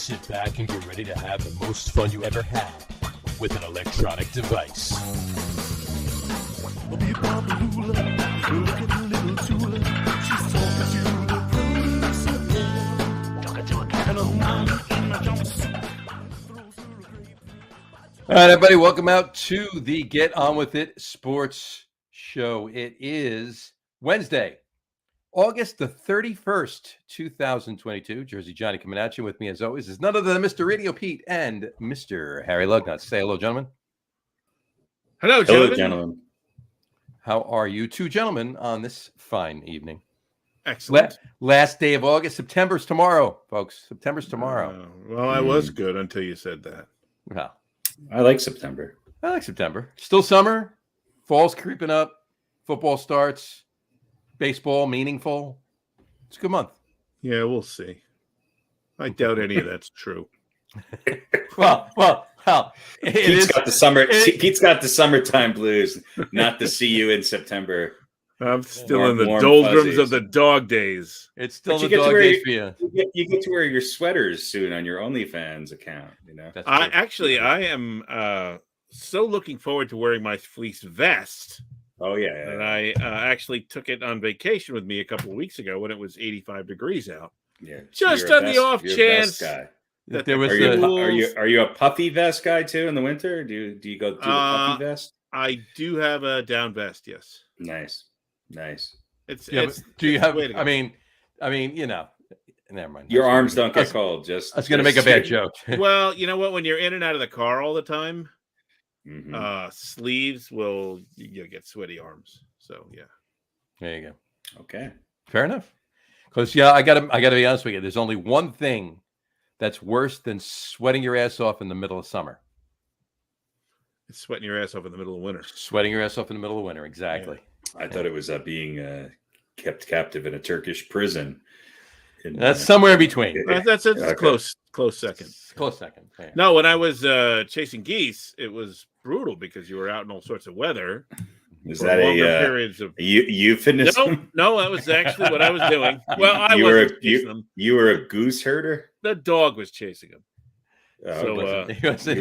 Sit back and get ready to have the most fun you ever had with an electronic device. All right, everybody, welcome out to the Get On With It Sports Show. It is Wednesday, August the 31st, 2022. Jersey Johnny coming at you. With me, as always, is none other than Mr. RadioPete and Mr. Harry Lug Nutz. Say hello, gentlemen. Hello, gentlemen. How are you two gentlemen on this fine evening? Excellent. Last day of August. September's tomorrow, folks. September's tomorrow. Well, I was good until you said that. Well, I like September. Still summer. Fall's creeping up. Football starts. Baseball, meaningful. It's a good month. Yeah, we'll see. I doubt any of that's true. Well. Pete's got the summertime blues, not to see you in September. I'm still in the doldrums of the dog days. It's still the dog days for you. You get to wear your sweaters soon on your OnlyFans account. You know, I am so looking forward to wearing my fleece vest. Oh yeah. And I actually took it on vacation with me a couple of weeks ago when it was 85 degrees out. Yeah, just on the off chance that there was. Are you a puffy vest guy too in the winter? Do you go to the puffy vest? I do have a down vest. Yes. Nice. Do you have? I mean, you know. Never mind. Your arms don't get cold. I was going to make a bad joke. Well, you know what? When you're in and out of the car all the time, sleeves will you get sweaty arms. So yeah. There you go. Okay. Fair enough. Because I gotta be honest with you. There's only one thing that's worse than sweating your ass off in the middle of summer. It's sweating your ass off in the middle of winter. Sweating your ass off in the middle of winter. Exactly. Yeah. I thought it was being kept captive in a Turkish prison. That's somewhere in between. That's a close second. Close second. Yeah. No, when I was chasing geese, it was brutal because you were out in all sorts of weather. Is that periods of euphemism? No, that was actually what I was doing. Well, I wasn't chasing them. You were a goose herder? The dog was chasing them.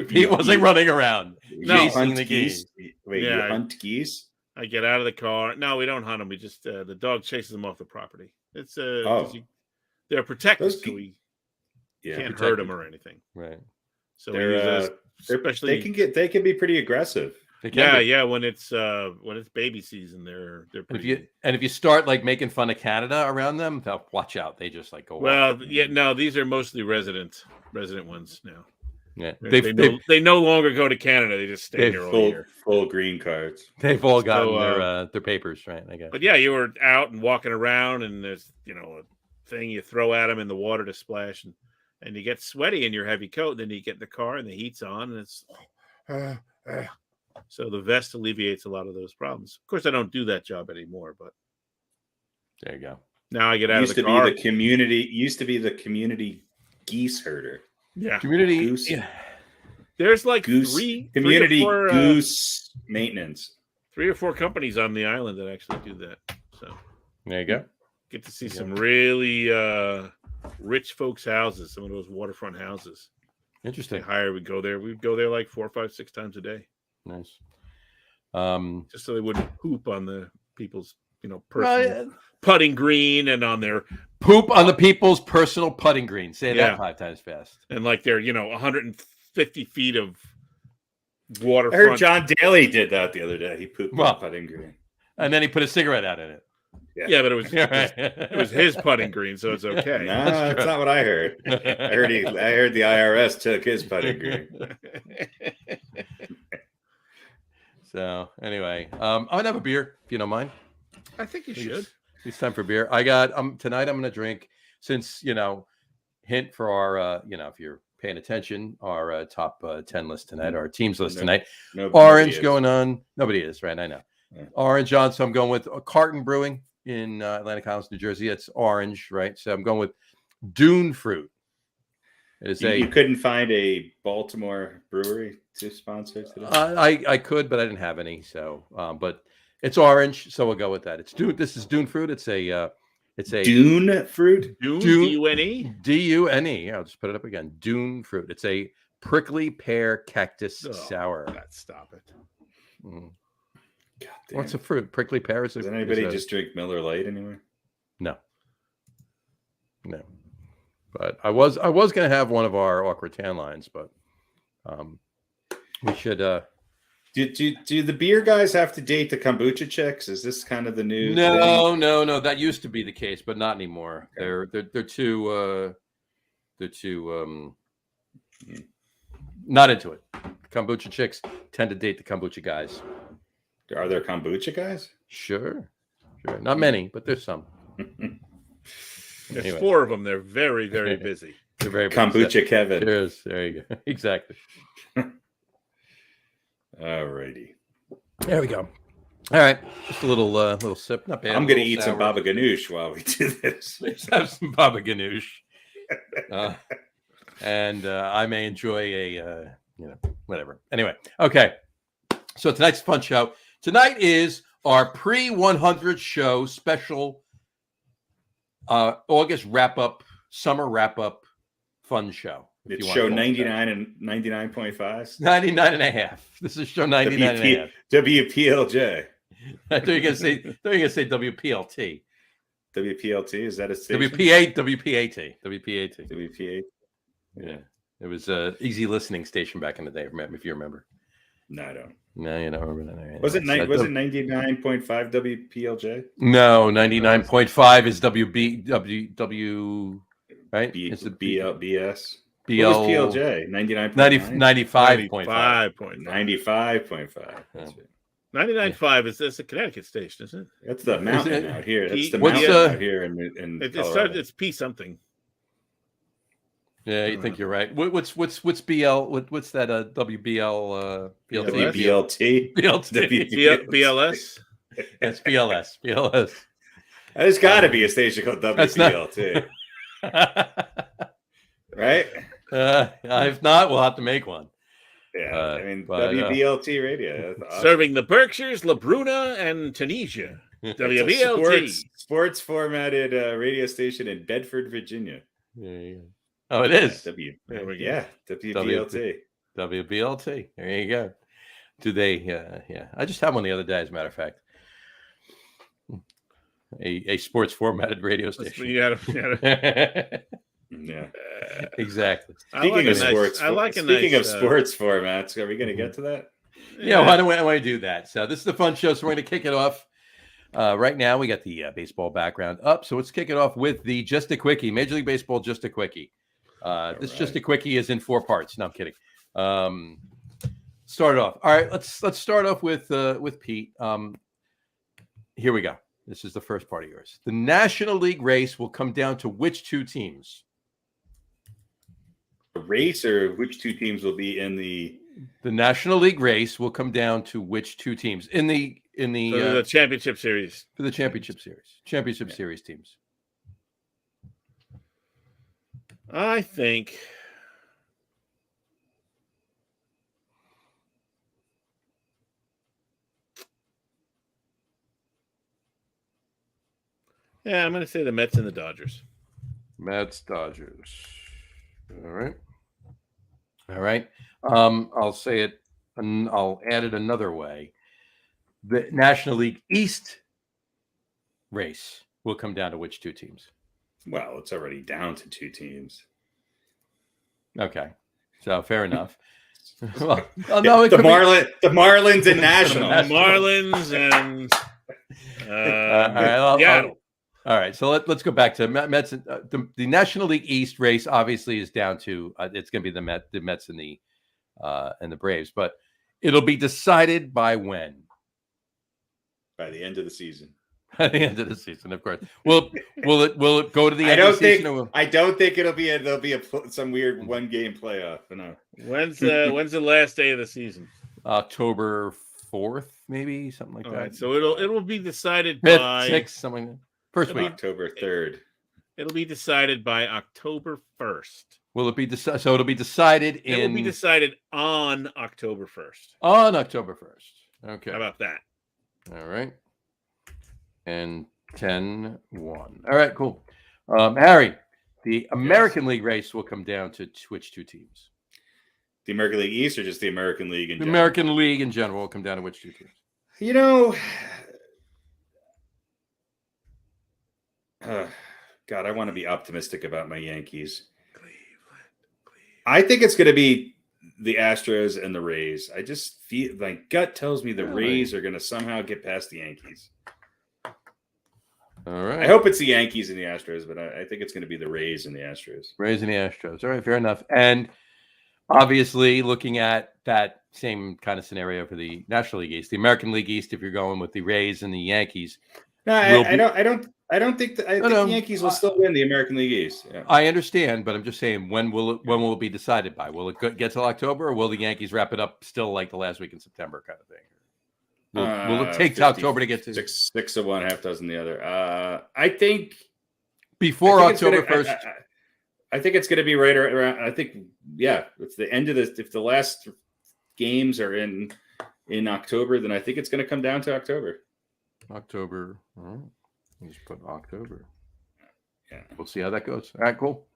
He wasn't running around chasing the geese. Wait, you hunt geese? I get out of the car. No, we don't hunt them. We just the dog chases them off the property. It's they're protected, so we can't hurt them or anything. Right. So especially they can be pretty aggressive. Yeah. When it's baby season, they're pretty. If you start like making fun of Canada around them, they'll watch out. They just like go. Well, no, these are mostly resident ones now. Yeah, they no longer go to Canada. They just stay here all year. Full green cards. They've all gotten their papers, right? I guess. But yeah, you were out and walking around, and there's a thing you throw at them in the water to splash, and you get sweaty in your heavy coat. Then you get in the car, and the heat's on, and it's. So the vest alleviates a lot of those problems. Of course, I don't do that job anymore, but there you go. Now I get out of the car. Used to be the community geese herder. Yeah, community goose. Yeah. There's like goose goose maintenance. 3 or 4 companies on the island that actually do that. So there you go. Get to see some really rich folks' houses. Some of those waterfront houses. Interesting. We'd go there. We'd go there like 4, 5, 6 times a day. Nice. Just so they wouldn't poop on the people's, personal putting green and on their poop on the people's personal putting green. Say that 5 times fast. And like they're 150 feet of waterfront. I heard John Daly did that the other day. He pooped on putting green, and then he put a cigarette out in it. Yeah, but it was his putting green, so it's okay. No, that's not what I heard. I heard the IRS took his putting green. So anyway, I'm gonna have a beer if you don't mind. I think you should. It's time for beer. I got tonight. I'm gonna drink since hint for our if you're paying attention, our top 10 list tonight, our teams list tonight. Orange going on. Nobody is right. I know. Yeah. Orange on. So I'm going with Carton Brewing in Atlantic Highlands, New Jersey. It's orange, right? So I'm going with Dune Fruit. You couldn't find a Baltimore brewery to sponsor today? I could, but I didn't have any. So, but it's orange, so we'll go with that. This is Dune Fruit. It's a It's a Dune fruit. D-U-N-E. D-U-N-E. I'll just put it up again. Dune fruit. It's a prickly pear cactus sour. Stop it. What's a fruit? Prickly pear is. Does anybody just drink Miller Lite anymore? No. But I was going to have one of our awkward tan lines, but we should. Do the beer guys have to date the kombucha chicks? Is this kind of the new? No. That used to be the case, but not anymore. Okay. They're too not into it. Kombucha chicks tend to date the kombucha guys. Are there kombucha guys? Sure. Not many, but there's some. There's 4 of them. They're very, very busy. They're very kombucha Kevin. There you go. Exactly. All righty. There we go. All right. Just a little sip. Not bad. I'm going to eat some baba ganoush while we do this. Let's have some baba ganoush. And I may enjoy a, whatever. Anyway. Okay. So tonight's a fun show. Tonight is our pre-100 show special August wrap-up, summer wrap-up fun show. It's show 99 and 99.5. 99 and a half. This is show 99 and a half. WPLJ. I thought you were going to say WPLT. WPLT, is that a station? WPAT. WPA. Yeah. It was an easy listening station back in the day, if you remember. No, I don't. No, you don't remember that. Was it 99.5 WPLJ? No, 99.5 is right? It's the BS. BL what was PLJ? 99.5. 95.5. 95.5. That's right. 99.5 is that's a Connecticut station, isn't it? That's the mountain out here. That's the mountain out here in it's P something. Yeah, you think you're right. What's BL? What's that? WBL? BLT. BLS. That's BLS. There's got to be a station called WBLT. Right? If not, we'll have to make one. Yeah, WBLT radio. Awesome. Serving the Berkshires, La Bruna, and Tunisia. WBLT. Sports formatted radio station in Bedford, Virginia. Yeah. Oh, it is. WBLT. WBLT. There you go. Do they? Yeah. I just had one the other day, as a matter of fact. A sports formatted radio station. Yeah. Exactly. Speaking of sports formats, are we going to get to that? Yeah. Why don't we do that? So this is the fun show. So we're going to kick it off. Right now, we got the baseball background up. So let's kick it off with the Just a Quickie, Major League Baseball Just a Quickie. Just a Quickie is in 4 parts. No, I'm kidding. Start it off. All right, let's start off with Pete. Here we go. This is the first part of yours. The National League race will come down to which 2 teams? A race, or which 2 teams will be in the National League race will come down to which 2 teams in the championship series. For the championship series teams. I think I'm going to say the Mets and the Dodgers. Mets-Dodgers. All right. I'll say it, and I'll add it another way. The National League East race will come down to which 2 teams? Well, it's already down to 2 teams. Okay, so fair enough. Well, no, the Marlins and National. Marlins and all right, so let's go back to Mets. The National League East race obviously is down to it's going to be the Mets and the Braves, but it'll be decided by when? By the end of the season. By the end of the season, of course. Will it go to the end of the season? I don't think there'll be some weird 1-game playoff. No. When's the last day of the season? October 4th, maybe something like that. Right, so it'll be decided 5th, by 6th, something like that. First week. October 3rd. It'll be decided by October 1st. Will it be decided? So it'll be decided It will be decided on October 1st. On October 1st. Okay. How about that? All right. And 10-1. All right, cool. Harry, the American League race will come down to which two teams? The American League East or just the American League in general? American League in general will come down to which two teams? God, I want to be optimistic about my Yankees. I think it's going to be the Astros and the Rays. I just feel my gut tells me the Rays are going to somehow get past the Yankees. All right. I hope it's the Yankees and the Astros, but I think it's going to be the Rays and the Astros. Rays and the Astros. All right, fair enough. And obviously, looking at that same kind of scenario for the National League East, the American League East, if you're going with the Rays and the Yankees. No, I don't think the Yankees will still win the American League East. Yeah. I understand, but I'm just saying, when will it be decided by? Will it get till October, or will the Yankees wrap it up still like the last week in September kind of thing? Will it take 50, to October to get to 6 of one, half dozen the other? I think before October 1st. I think it's going to be right around. I think, it's the end of this. If the last games are in October, then I think it's going to come down to October. October. All right. I'll just put October. Yeah. We'll see how that goes. All right, cool.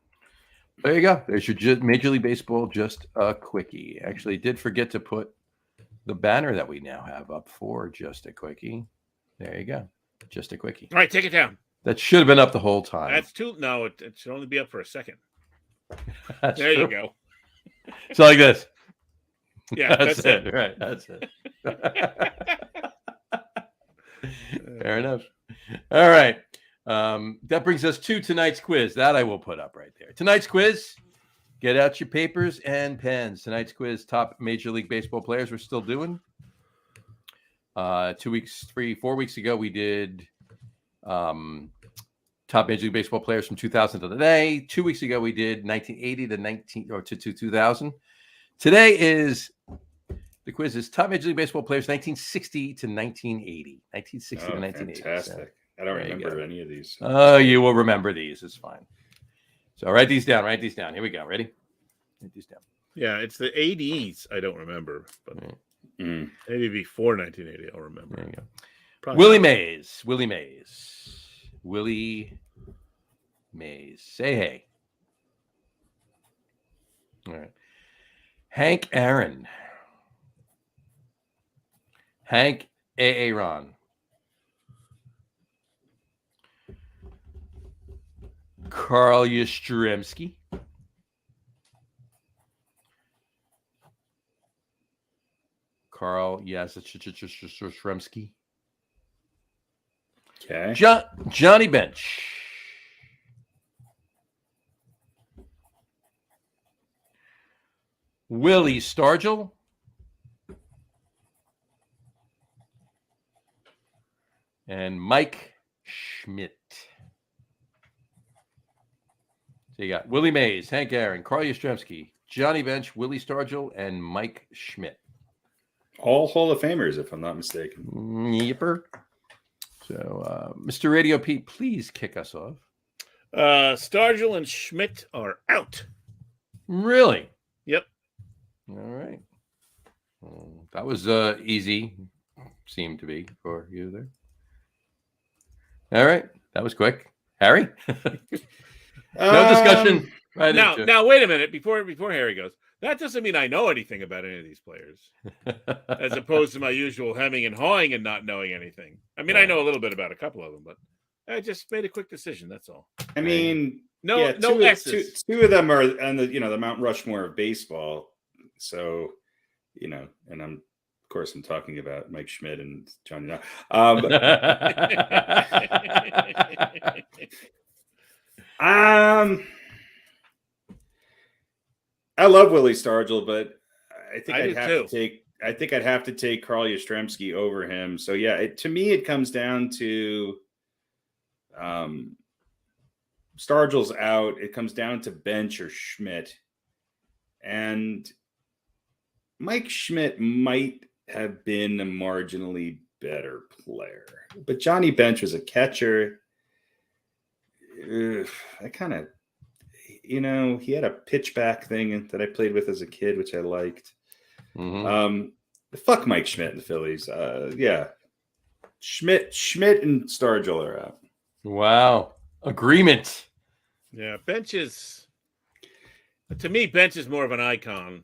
There you go. There's your Major League Baseball, just a quickie. Actually, did forget to put the banner that we now have up for just a quickie. There you go. Just a quickie. All right, take it down. That should have been up the whole time. That's no, it should only be up for a second. There true. You go. It's like this. Yeah, that's it. Right, that's it. Fair enough. All right. That brings us to tonight's quiz. That I will put up right there. Tonight's quiz. Get out your papers and pens. Tonight's quiz, top Major League Baseball players we're still doing. 4 weeks ago, we did top Major League Baseball players from 2000 to today. 2 weeks ago, we did 1980 to 2000. Today is the quiz is top Major League Baseball players 1960 to 1980. 1960 to 1980. Fantastic. So, I don't remember any of these. Oh, you will remember these. It's fine. So write these down. Here we go. Ready? Write these down. Yeah, it's the 80s. I don't remember, but maybe before 1980, I'll remember. There you go. Probably Willie not. Mays. Say hey. All right. Hank Aaron. Hank Aaron. Carl Yastrzemski. Carl Yastrzemski. Okay. Johnny Bench. Willie Stargell. And Mike Schmidt. So you got Willie Mays, Hank Aaron, Carl Yastrzemski, Johnny Bench, Willie Stargell, and Mike Schmidt. All Hall of Famers, if I'm not mistaken. Yipper. So, Mr. Radio Pete, please kick us off. Stargell and Schmidt are out. Really? Yep. All right. That was easy, seemed to be for you there. All right. That was quick. Harry? No discussion. Right now, wait a minute. Before Harry goes, that doesn't mean I know anything about any of these players, as opposed to my usual hemming and hawing and not knowing anything. I mean, I know a little bit about a couple of them, but I just made a quick decision. That's all. I mean, no X's. Two of them are on the Mount Rushmore of baseball. So, and I'm talking about Mike Schmidt and Johnny. I love Willie Stargell, but I think I'd have to take Carl Yastrzemski over him. So yeah, to me it comes down to Stargell's out. It comes down to Bench or Schmidt, and Mike Schmidt might have been a marginally better player, but Johnny Bench was a catcher. I kind of, he had a pitchback thing that I played with as a kid, which I liked. Mm-hmm. Fuck Mike Schmidt and the Phillies. Yeah. Schmidt and Stargell are out. Wow. Agreement. Yeah, Bench is, to me, Bench is more of an icon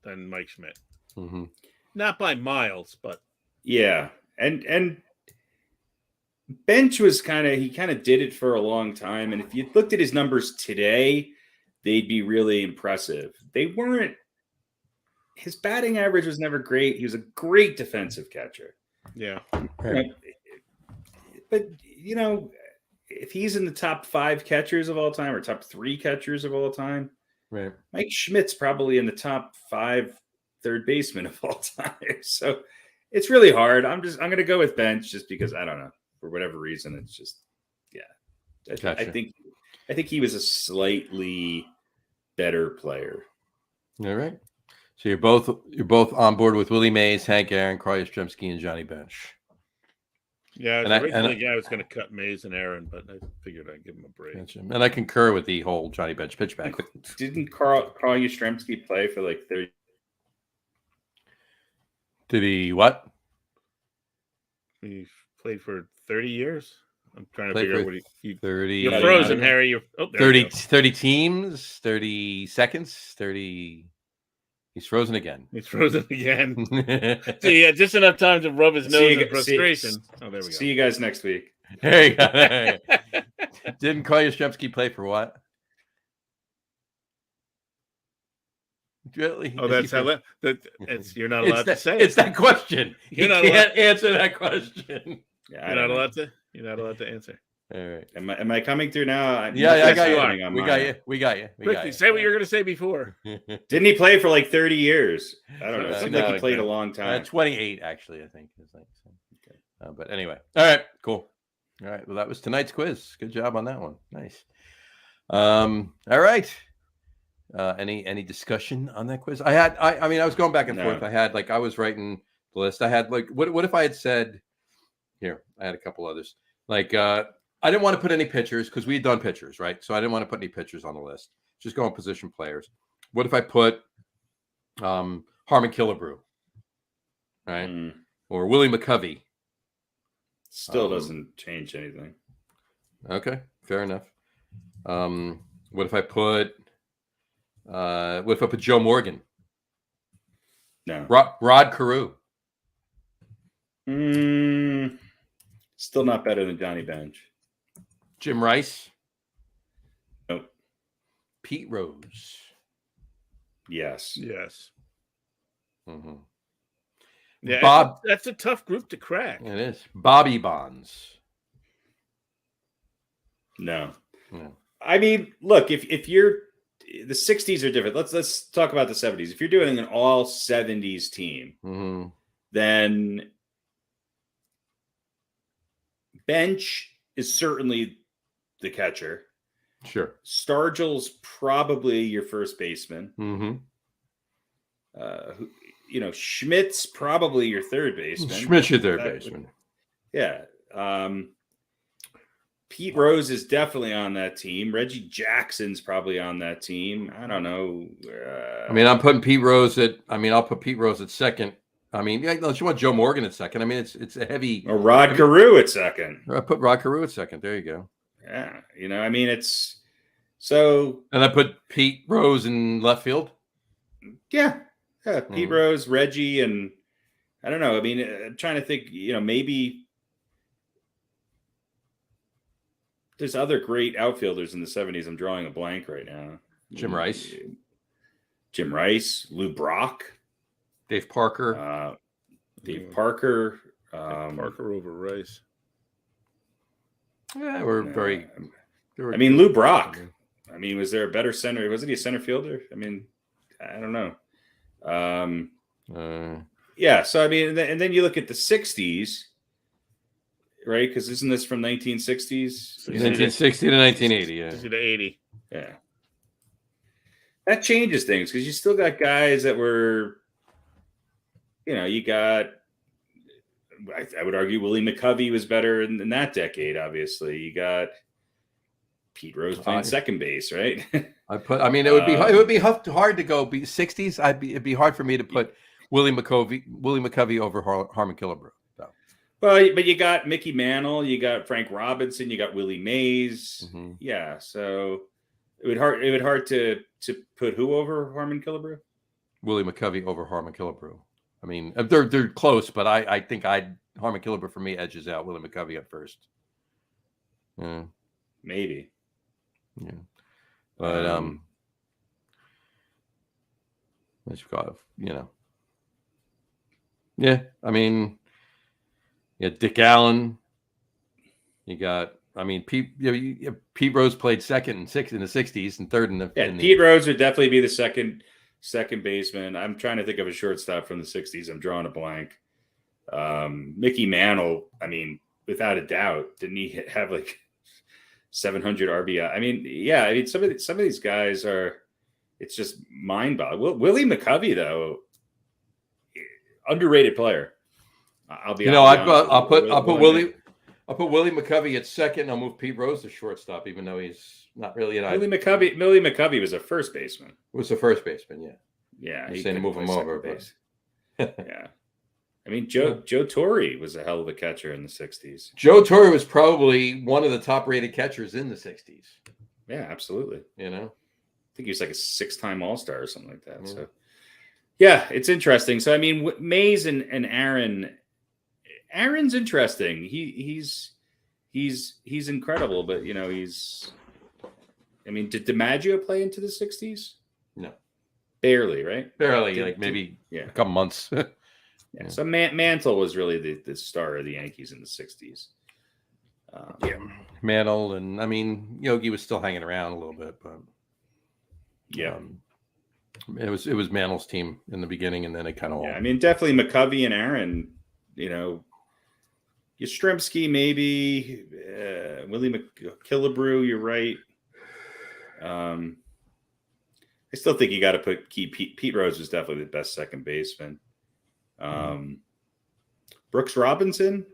than Mike Schmidt. Mm-hmm. Not by miles, but yeah, and Bench was he kind of did it for a long time, and if you looked at his numbers today, they'd be really impressive. They weren't. His batting average was never great. He was a great defensive catcher. yeah. Right. But if he's in the top 5 catchers of all time or top 3 catchers of all time, Right. Mike Schmidt's probably in the top 5 third baseman of all time. So it's really hard. I'm going to go with Bench just because I don't know, for whatever reason. It's just, Gotcha. I think he was a slightly better player. All right. So you're both on board with Willie Mays, Hank Aaron, Carl Yastrzemski, and Johnny Bench. Yeah, And I originally I was going to cut Mays and Aaron, but I figured I'd give him a break. And I concur with the whole Johnny Bench pitchback. Didn't Carl Yastrzemski play for like 30? Did he what? He played for 30 years. I'm trying to figure out what he 30. You're frozen, Harry. You're 30 teams, 30 seconds, 30. He's frozen again. He's frozen again. So yeah, just enough time to rub his nose in frustration. Oh, there we go. See you guys next week. There you go. Didn't Carl Yastrzemski play for what? Really? Oh, that's how you're not allowed to say. It's that question. You can't answer that question. Yeah, you're not allowed to answer. All right. Am I coming through now? I got you. We got you. Quickly, say what you were going to say before. Didn't he play for like 30 years? I don't know. It seemed like he played a long time. 28, actually, I think. Okay. But anyway. All right. Cool. All right. Well, that was tonight's quiz. Good job on that one. Nice. All right. Any discussion on that quiz? I was going back and forth. I was writing the list. I had what if I had said here? I had a couple others. I didn't want to put any pitchers because we had done pitchers, right? So I didn't want to put any pitchers on the list. Just go on position players. What if I put Harmon Killebrew, right? Or Willie McCovey? Still doesn't change anything. Okay, fair enough. What if I put Joe Morgan? No. Rod Carew. Still not better than Johnny Bench. Jim Rice. Nope. Pete Rose. Yes. Mm-hmm. Yeah, that's a tough group to crack. It is. Bobby Bonds. No. I mean, look, if you're the 60s are different. Let's talk about the 70s. If you're doing an all 70s team, then Bench is certainly the catcher. Sure. Stargell's probably your first baseman. Schmidt's probably your third baseman. Schmidt's your third baseman. Yeah. Pete Rose is definitely on that team. Reggie Jackson's probably on that team. I don't know. I'm putting Pete Rose I'll put Pete Rose at second. Unless you want Joe Morgan at second. It's a heavy. Or Rod Carew at second. I put Rod Carew at second. There you go. Yeah. it's so. And I put Pete Rose in left field. Yeah. Pete Rose, Reggie, and I don't know. I'm trying to think, maybe there's other great outfielders in the 70s. I'm drawing a blank right now. Jim Rice, Lou Brock. Dave Parker. Parker. Parker over Rice. Yeah, we're very. Lou Brock. Was there a better center? Wasn't he a center fielder? I don't know. Yeah. So and then you look at the 60s, right? Because isn't this from 1960s? 1960 to 1980. Yeah. 60 to 80. Yeah. That changes things because you still got guys that were. You got, I would argue Willie McCovey was better in that decade, obviously. You got Pete Rose playing second base, right? It would be hard to go 60s. It'd be hard for me to put Willie McCovey over Harmon Killebrew. So. Well, but you got Mickey Mantle, you got Frank Robinson, you got Willie Mays. Mm-hmm. Yeah, so it would hard to put who over Harmon Killebrew? Willie McCovey over Harmon Killebrew. I mean, they're close, but I think Harmon Killebrew for me edges out Willie McCovey at first. Yeah, maybe. Yeah, but what you got? Yeah. I mean, you got Dick Allen. You got. I mean, Pete Rose played second and sixth in the '60s and third in the. Pete Rose would definitely be the second baseman. I'm trying to think of a shortstop from the '60s. I'm drawing a blank. Mickey Mantle. I mean, without a doubt, didn't he have like 700 RBI? I mean, yeah. I mean, some of these guys are. It's just mind-boggling. Willie McCovey, though, underrated player. I'll put Willie McCovey at second. I'll move Pete Rose to shortstop, even though he's not really an. Willie McCovey was a first baseman. Was the first baseman, yeah. Yeah, he's saying to move him over. Yeah, I mean Joe Torre was a hell of a catcher in the '60s. Joe Torre was probably one of the top-rated catchers in the '60s. Yeah, absolutely. I think he was like a 6-time All-Star or something like that. Mm-hmm. So, yeah, it's interesting. So, I mean, Mays and Aaron's interesting. He's incredible, but he's. I mean, did DiMaggio play into the '60s? No, barely, right? Barely, maybe a couple months. Yeah. So Mantle was really the star of the Yankees in the '60s. Mantle, and I mean Yogi was still hanging around a little bit, but. Yeah, it was Mantle's team in the beginning, and then it kind of. Yeah, I mean, definitely McCovey and Aaron. Yastrzemski maybe, Willie Killebrew. You're right. I still think you got to put Pete Rose was definitely the best second baseman. Brooks Robinson,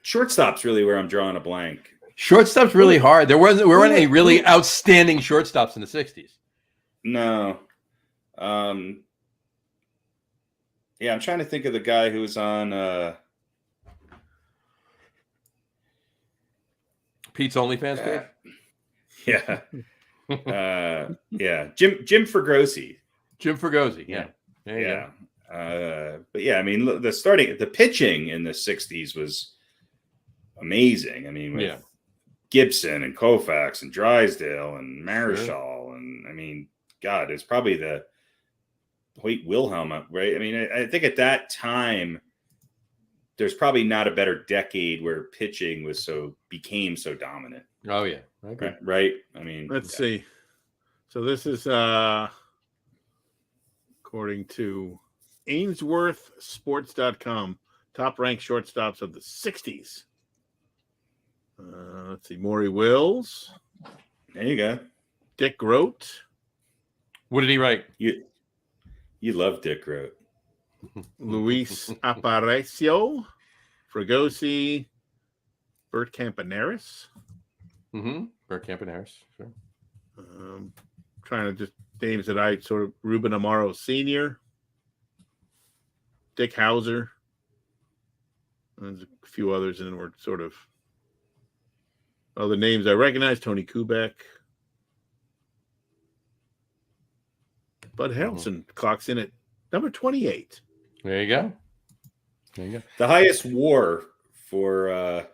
shortstop's really where I'm drawing a blank. Shortstop's really hard. There weren't any really outstanding shortstops in the '60s. No. Yeah, I'm trying to think of the guy who was on Pete's OnlyFans page. Yeah. Yeah. Jim Fregosi. Jim Fregosi. Yeah. Yeah. But yeah, I mean, the pitching in the '60s was amazing. I mean, with Gibson and Koufax and Drysdale and Marischal, and I mean, God, it's probably the Hoyt Wilhelm, right? I mean, I think at that time, there's probably not a better decade where pitching became so dominant. Oh yeah, okay, right. I mean, let's see. So this is according to AinsworthSports.com, top ranked shortstops of the '60s. Let's see, Maury Wills. There you go. Dick Groat. What did he write? You love Dick Groat. Luis Aparicio. Fregosi. Bert Campaneris. Bert Campaneris. Sure. Trying to just names that I sort of Ruben Amaro Sr. Dick Hauser. There's a few others, and we're sort of other names I recognize. Tony Kubek. Bud Harrelson clocks in at number 28. There you go. The highest WAR for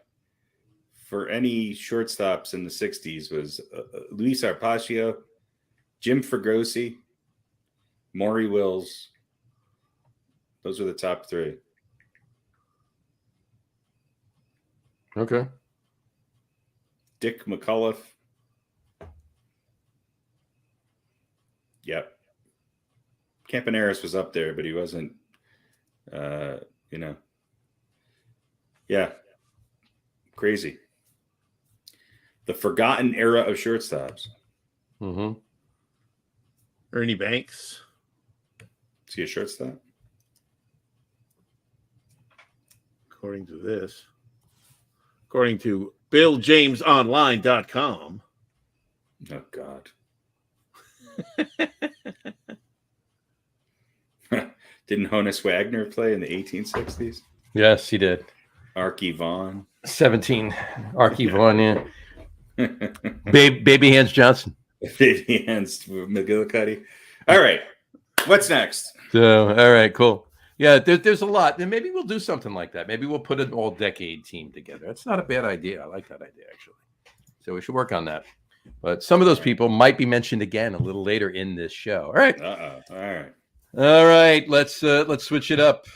any shortstops in the '60s was Luis Aparicio, Jim Fregosi, Maury Wills. Those are the top three. Okay. Dick McCullough. Yep. Campaneris was up there, but he wasn't, Yeah. Crazy. The forgotten era of shortstops. Ernie Banks. Is he a shortstop? According to this. According to BillJamesOnline.com. Oh, God. Didn't Honus Wagner play in the 1860s? Yes, he did. Archie Vaughn. 17. Archie Vaughn, yeah. Baby Hands Johnson. Baby Hands McGillicuddy. All right. What's next? So, all right, cool. Yeah, there's a lot. And maybe we'll do something like that. Maybe we'll put an all-decade team together. That's not a bad idea. I like that idea, actually. So we should work on that. But some of those people might be mentioned again a little later in this show. All right. All right. Let's switch it up.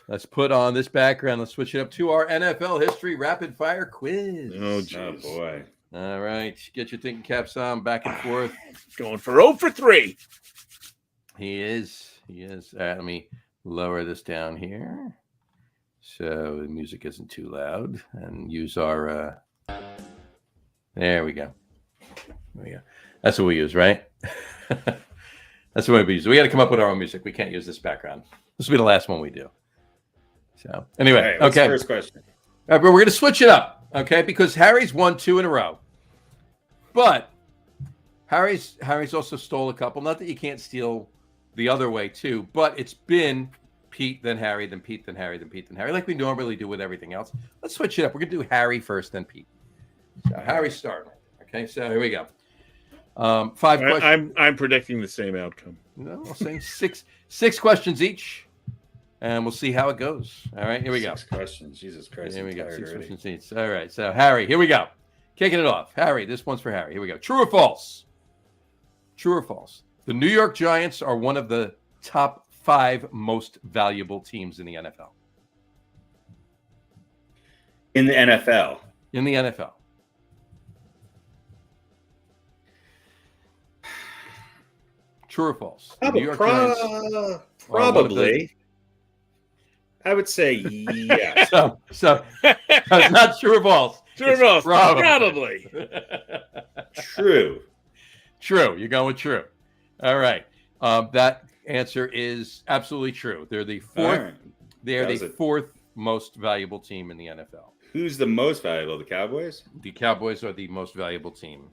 Let's put on this background. Let's switch it up to our NFL history rapid fire quiz. Oh boy. All right. Get your thinking caps on, back and forth. Going for 0 for 3. He is. Let me lower this down here so the music isn't too loud, and use our there we go. That's what we use, right? That's what we use. We got to come up with our own music. We can't use this background. This will be the last one we do. So anyway, what's okay. The first question. All right, but we're going to switch it up, okay? Because Harry's won 2 in a row, but Harry's also stole a couple. Not that you can't steal the other way too, but it's been Pete, then Harry, then Pete, then Harry, then Pete, then Harry, like we normally do with everything else. Let's switch it up. We're going to do Harry first, then Pete. So Harry starting. Okay, so here we go. 5 questions. I'm predicting the same outcome. No, I'll say six questions each, and we'll see how it goes. All right, here we go. 6 questions. Jesus Christ. Here we go. 6 questions each. All right, so Harry, here we go. Kicking it off. Harry, this one's for Harry. Here we go. True or false? True or false? The New York Giants are one of the top 5 most valuable teams in the NFL. In the NFL. In the NFL. True or false? The New York Giants probably. I would say yes. So not true or false. True or false? Probably. True. True. You're going with true. All right. That answer is absolutely true. They're the fourth. Right. They're the fourth most valuable team in the NFL. Who's the most valuable? The Cowboys? The Cowboys are the most valuable team.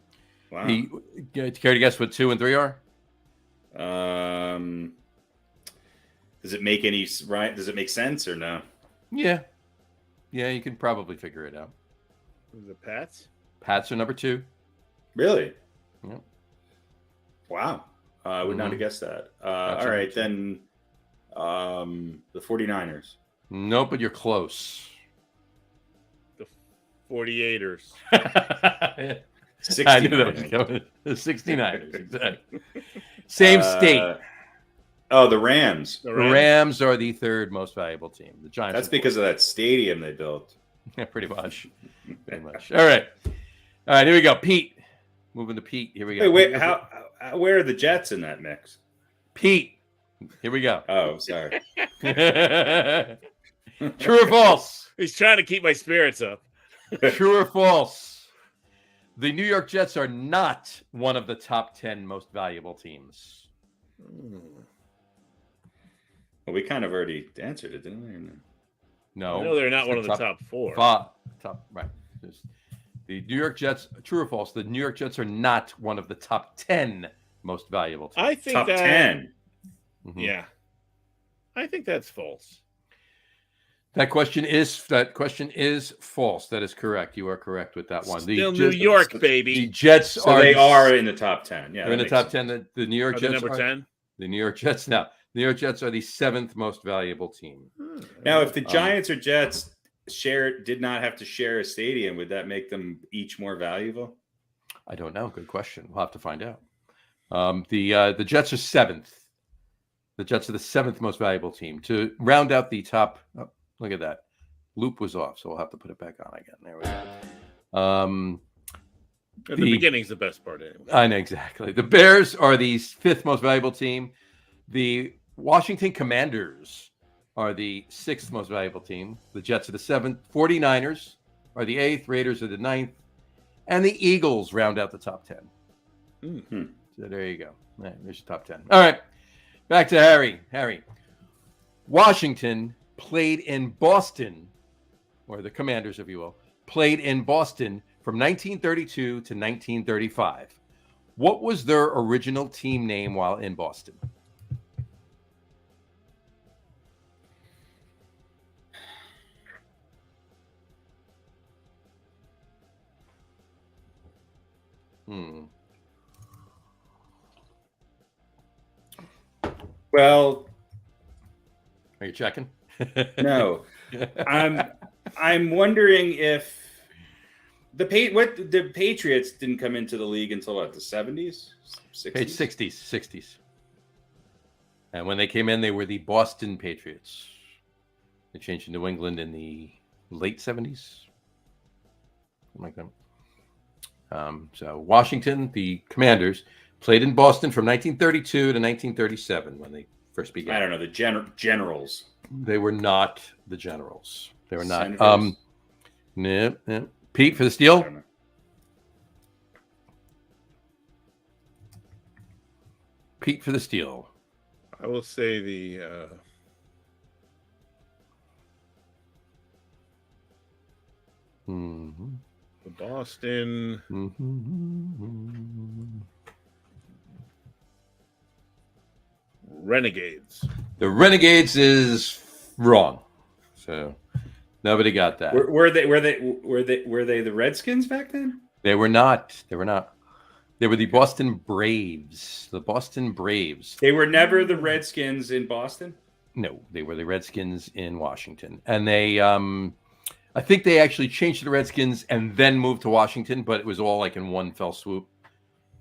Wow. Care to guess what 2 and 3 are? Does it make any right? Does it make sense or no? Yeah, you can probably figure it out. The Pats? Pats are number 2. Really? Yep. Wow. I would not have guessed that. All right, then the 49ers. Nope, but you're close. The 48ers. 69ers. I knew that was coming. The 69ers, exactly. Same state. The Rams. The Rams are the 3rd most valuable team. The Giants. That's because of that stadium they built. Yeah, pretty much. Pretty much. All right. Here we go. Pete. Moving to Pete. Here we go. Wait, where are the Jets in that mix? Pete. Here we go. Oh, sorry. True or false? He's trying to keep my spirits up. True or false? The New York Jets are not one of the top 10 most valuable teams. Well, we kind of already answered it, didn't we? No. No, they're not one of the top 4. Right. The New York Jets, true or false? The New York Jets are not one of the top 10 most valuable teams. I think top 10. Mm-hmm. Yeah. I think that's false. That question is false. That is correct. You are correct with that one. Still New York, baby. The Jets are in the top 10. Yeah, they're in the top 10. The New York Jets number 10. The New York Jets now. The New York Jets are the 7th most valuable team. Now, if the Giants or Jets did not have to share a stadium, would that make them each more valuable? I don't know. Good question. We'll have to find out. The Jets are 7th. The Jets are the 7th most valuable team. To round out the top, look at that. Loop was off, so we'll have to put it back on again. There we go. The beginning's the best part, anyway. I know, exactly. The Bears are the 5th most valuable team. The Washington Commanders are the 6th most valuable team. The Jets are the 7th. 49ers are the 8th. Raiders are the 9th. And the Eagles round out the top 10. Mm-hmm. So there you go. All right, there's your top 10. All right. Back to Harry. Harry. Washington played in Boston, or the Commanders, if you will, played in Boston from 1932 to 1935. What was their original team name while in Boston? Well, are you checking? No. I'm wondering if the Patriots didn't come into the league until what, the 70s? 60s? 60s. And when they came in, they were the Boston Patriots. They changed to New England in the late 70s. Something like that. So Washington, the Commanders, played in Boston from 1932 to 1937 when they first began. I don't know, the Generals. They were not the Generals. They were not. Senators? Pete for the steal. Pete for the steal. I will say the Boston Renegades. The Renegades is wrong. So nobody got that. Were they the Redskins back then? They were not. They were the Boston Braves. The Boston Braves. They were never the Redskins in Boston? No, they were the Redskins in Washington. And they I think they actually changed to the Redskins and then moved to Washington, but it was all like in one fell swoop.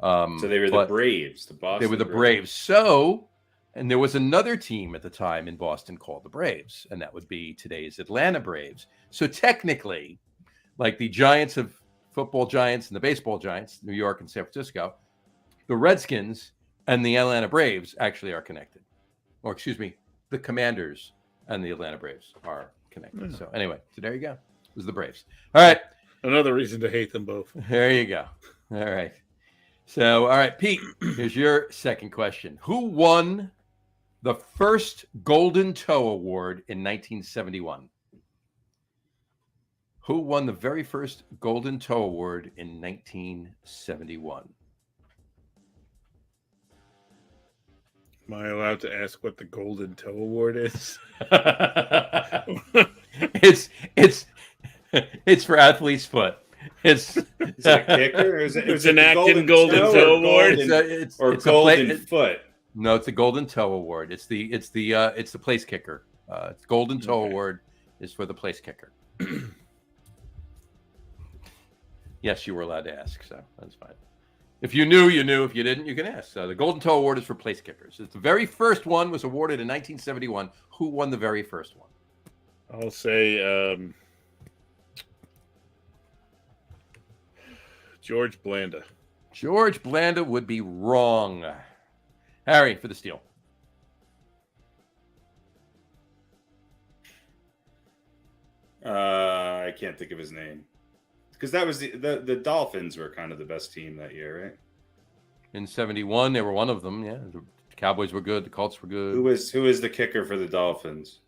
So they were the Braves, the Boston. They were the Braves. So, and there was another team at the time in Boston called the Braves, and that would be today's Atlanta Braves. So technically, like the Giants of football giants and the baseball giants, New York and San Francisco, the Redskins and the Atlanta Braves actually are connected. Or excuse me, the Commanders and the Atlanta Braves are connected. So anyway, so there you go. It was the Braves. All right. Another reason to hate them both. There you go. All right. So, all right, Pete, here's your second question. Who won the first Golden Toe Award in 1971? Who won the very first Golden Toe Award in 1971? Am I allowed to ask what the Golden Toe Award is? It's for athlete's foot. Is it a kicker? Or is it an Acton Golden Toe Award? It's Golden Foot? No, it's the Golden Toe Award. It's the place kicker. Golden Toe Award is for the place kicker. Yes, you were allowed to ask, so that's fine. If you knew, you knew. If you didn't, you can ask. The Golden Toe Award is for place kickers. It's the very first one was awarded in 1971. Who won the very first one? I'll say George Blanda. George Blanda would be wrong. Harry for the steal. I can't think of his name. Because that was the Dolphins were kind of the best team that year, right? In 71, they were one of them. Yeah, the Cowboys were good. The Colts were good. Who was the kicker for the Dolphins?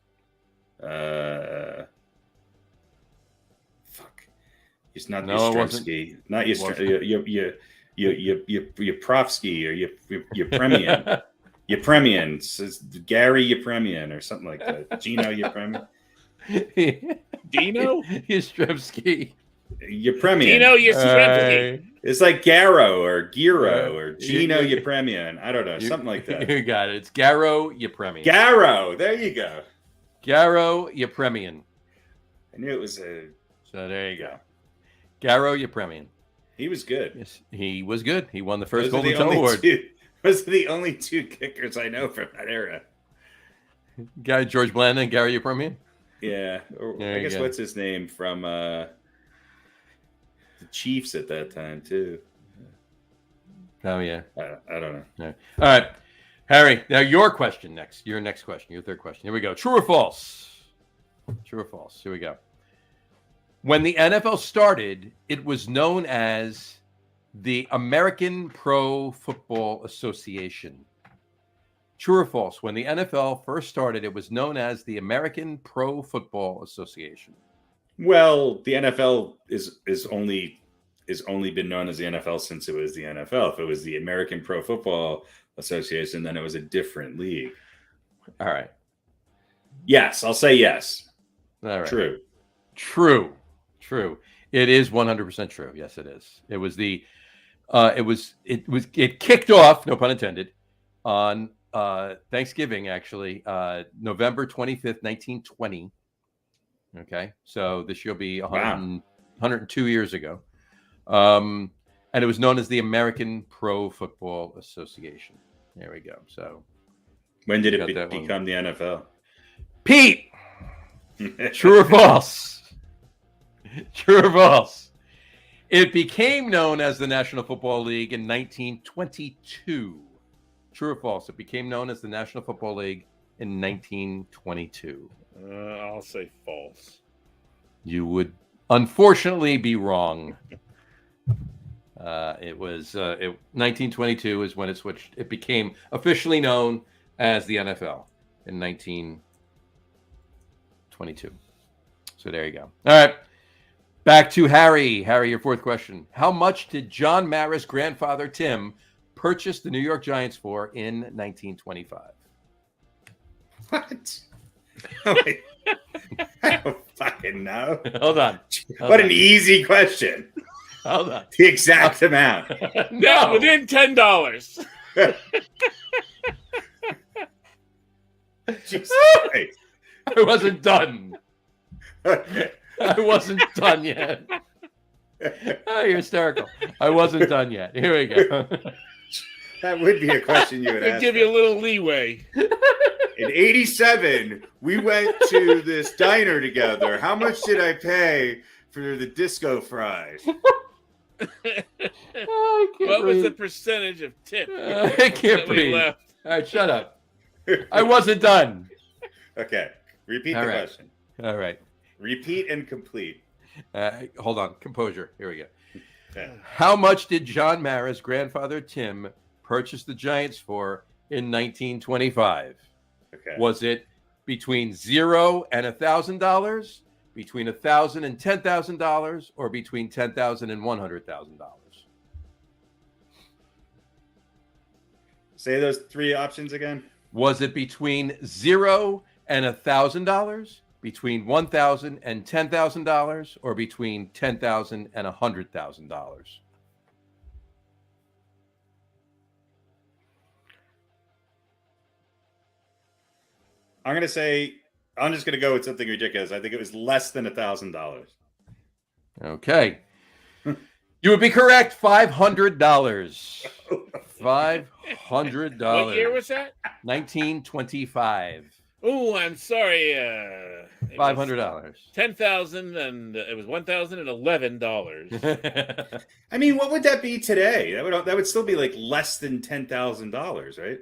Fuck. It's not Yastrzemski. Not Yastrzemski. Yeprovsky or Yepremian. Yepremian. It's Gary Yepremian or something like that. Gino Yepremian. Dino? Yastrzemski. Yepremian. Dino Yastrzemski. It's like Garo or Giro or Gino Yepremian. I don't know. Something like that. You got it. It's Garo Yepremian. Garo. There you go. Garo Yepremian. I knew it was a... So there you go. Garo Yepremian. He was good. Yes, he was good. He won the first Golden Toe Award. Those are the only two kickers I know from that era. Guy George Blanda and Gary Yepremian. Yeah. I guess what's his name from the Chiefs at that time too. Oh yeah. I don't know. All right. Harry, now your question next. Your next question. Your third question. Here we go. True or false? True or false? Here we go. When the NFL started, it was known as the American Pro Football Association. True or false? When the NFL first started, it was known as the American Pro Football Association. Well, the NFL is only been known as the NFL since it was the NFL. If it was the American Pro Football Association, then it was a different league. All right. Yes, I'll say yes. All right. True. It is 100% true. Yes, it is. It was the It kicked off, no pun intended, on Thanksgiving, actually, November 25th, 1920. Okay, so this year will be 102 years ago. And it was known as the American Pro Football Association. There we go. So when did it become the NFL? Pete, true or false? True or false? It became known as the National Football League in 1922. True or false? It became known as the National Football League in 1922. I'll say false. You would unfortunately be wrong. It was 1922 is when it switched. It became officially known as the NFL in 1922. So there you go. All right. Back to Harry. Harry, your fourth question. How much did John Mara's grandfather, Tim, purchase the New York Giants for in 1925? What? I don't fucking know. Hold on. What an easy question. Hold on. The exact amount. No, within $10. Jesus Christ. I wasn't done. Okay. I wasn't done yet. Oh, you're hysterical. I wasn't done yet. Here we go. That would be a question you would I'd ask. give you a little leeway. In 87, we went to this diner together. How much did I pay for the disco fries? What was the percentage of tip? I can't that we breathe. left? All right, shut up. I wasn't done. Okay. Repeat All the right. question. All right. Repeat and complete. Hold on. Composure. Here we go. Okay. How much did John Mara's grandfather, Tim, purchase the Giants for in 1925? Okay. Was it between $0 and $1,000, between $1,000 and $10,000, or between $10,000 and $100,000? Say those three options again. Was it between $0 and $1,000, between $1,000 and $10,000, or between $10,000 and $100,000? I'm just gonna go with something ridiculous. I think it was less than $1,000. Okay. You would be correct. $500. $500. What year was that? 1925. Oh, I'm sorry. $500. 10,000 and it was $1,011. I mean, what would that be today? That would still be like less than $10,000, right?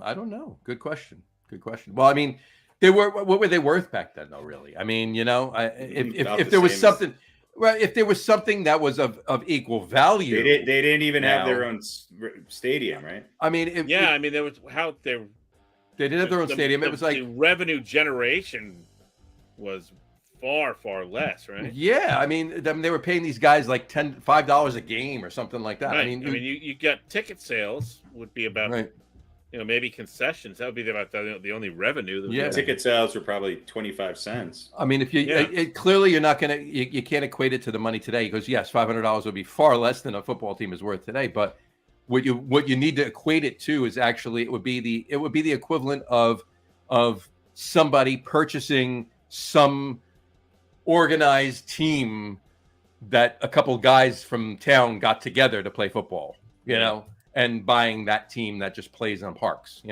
I don't know. Good question. Well, I mean, what were they worth back then, though? Really? I mean, if there was something, right? If there was something that was of equal value, they didn't even have their own stadium, right? I mean, there was they didn't have their own stadium. It was like the revenue generation was far, far less, right? Yeah, I mean, they were paying these guys like $5 a game or something like that. Right. I mean, you got ticket sales would be about right. Maybe concessions. That would be about the only revenue. Yeah, ticket sales were probably 25 cents. I mean, if clearly you're not going to, you can't equate it to the money today because yes, $500 would be far less than a football team is worth today. But what you need to equate it to is actually it would be the equivalent of somebody purchasing some organized team that a couple guys from town got together to play football, and buying that team that just plays on parks.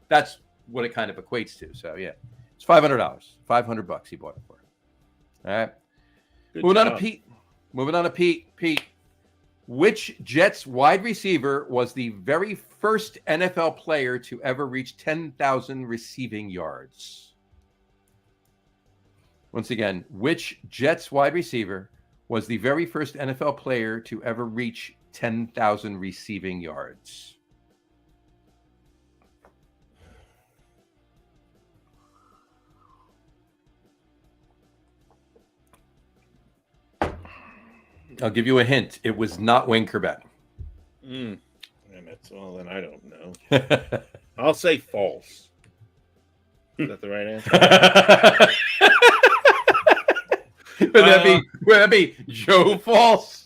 That's what it kind of equates to. So yeah, it's $500, $500 he bought it for. All right. Moving on to Pete. Pete, which Jets wide receiver was the very first NFL player to ever reach 10,000 receiving yards? Once again, which Jets wide receiver was the very first NFL player to ever reach 10,000 receiving yards? I'll give you a hint. It was not Wayne Corbett. And that's all. Then I don't know. I'll say false. Is that the right answer? Would that be Joe false?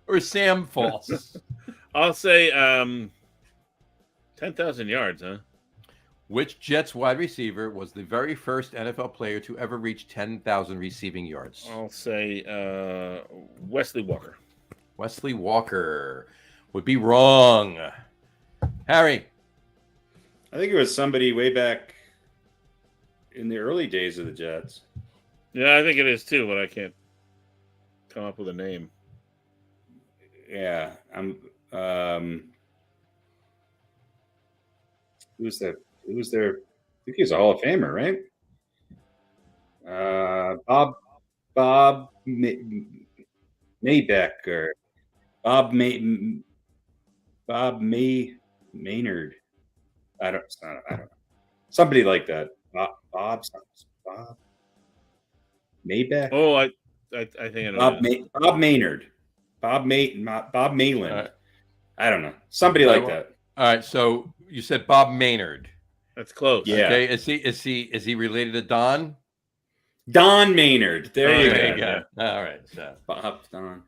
or Sam false? I'll say 10,000 yards, huh? Which Jets wide receiver was the very first NFL player to ever reach 10,000 receiving yards? I'll say Wesley Walker. Wesley Walker would be wrong. Harry. I think it was somebody way back in the early days of the Jets. Yeah, I think it is too, but I can't come up with a name. Yeah, who's that? Who was there? I think he was a Hall of Famer, right? Bob Maybeck or Bob Maynard. I don't know. Somebody like that. Bob Maybeck. Oh, I think I know. Bob Maynard. Bob Mayland. I don't know. Somebody like that. All right. So you said Bob Maynard. That's close. Yeah. Okay. Is he related to Don? Don Maynard. There you go. Yeah. All right. So Bob Don.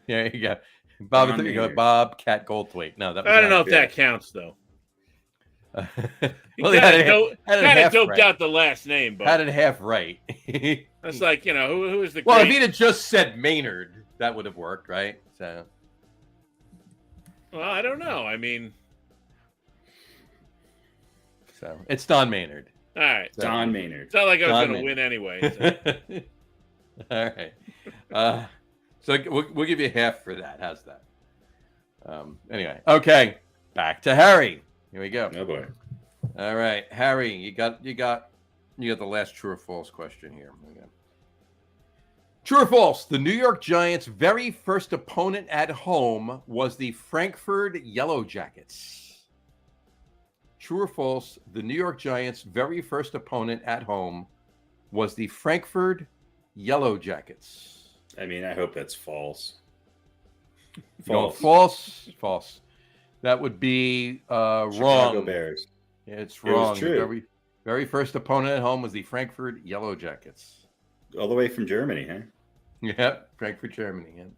There you go. Bob. Don There you go. Maynard. Bob Cat Goldthwait. No, that was I don't know if that counts though. Well, he had kind it of doped right. out the last name, but Had it half right. that's like, who is the Well, great... if he'd have just said Maynard, that would have worked, right? So, Well, I don't know. I mean, it's Don Maynard. all right. Don Maynard. It's not like I was Don going to win anyway. So. All right. So we'll give you half for that. How's that? Anyway, okay. Back to Harry. Here we go. Oh boy. All right, Harry, you got the last true or false question here. Okay. True or false? The New York Giants' very first opponent at home was the Frankfurt Yellow Jackets. True or false? The New York Giants' very first opponent at home was the Frankfurt Yellow Jackets. I mean, I hope that's false. False. False. That would be Chicago wrong. Bears. It's It was wrong. true. The very first opponent at home was the Frankfurt Yellow Jackets. All the way from Germany, huh? Yep, Frankfurt, Germany. Yep.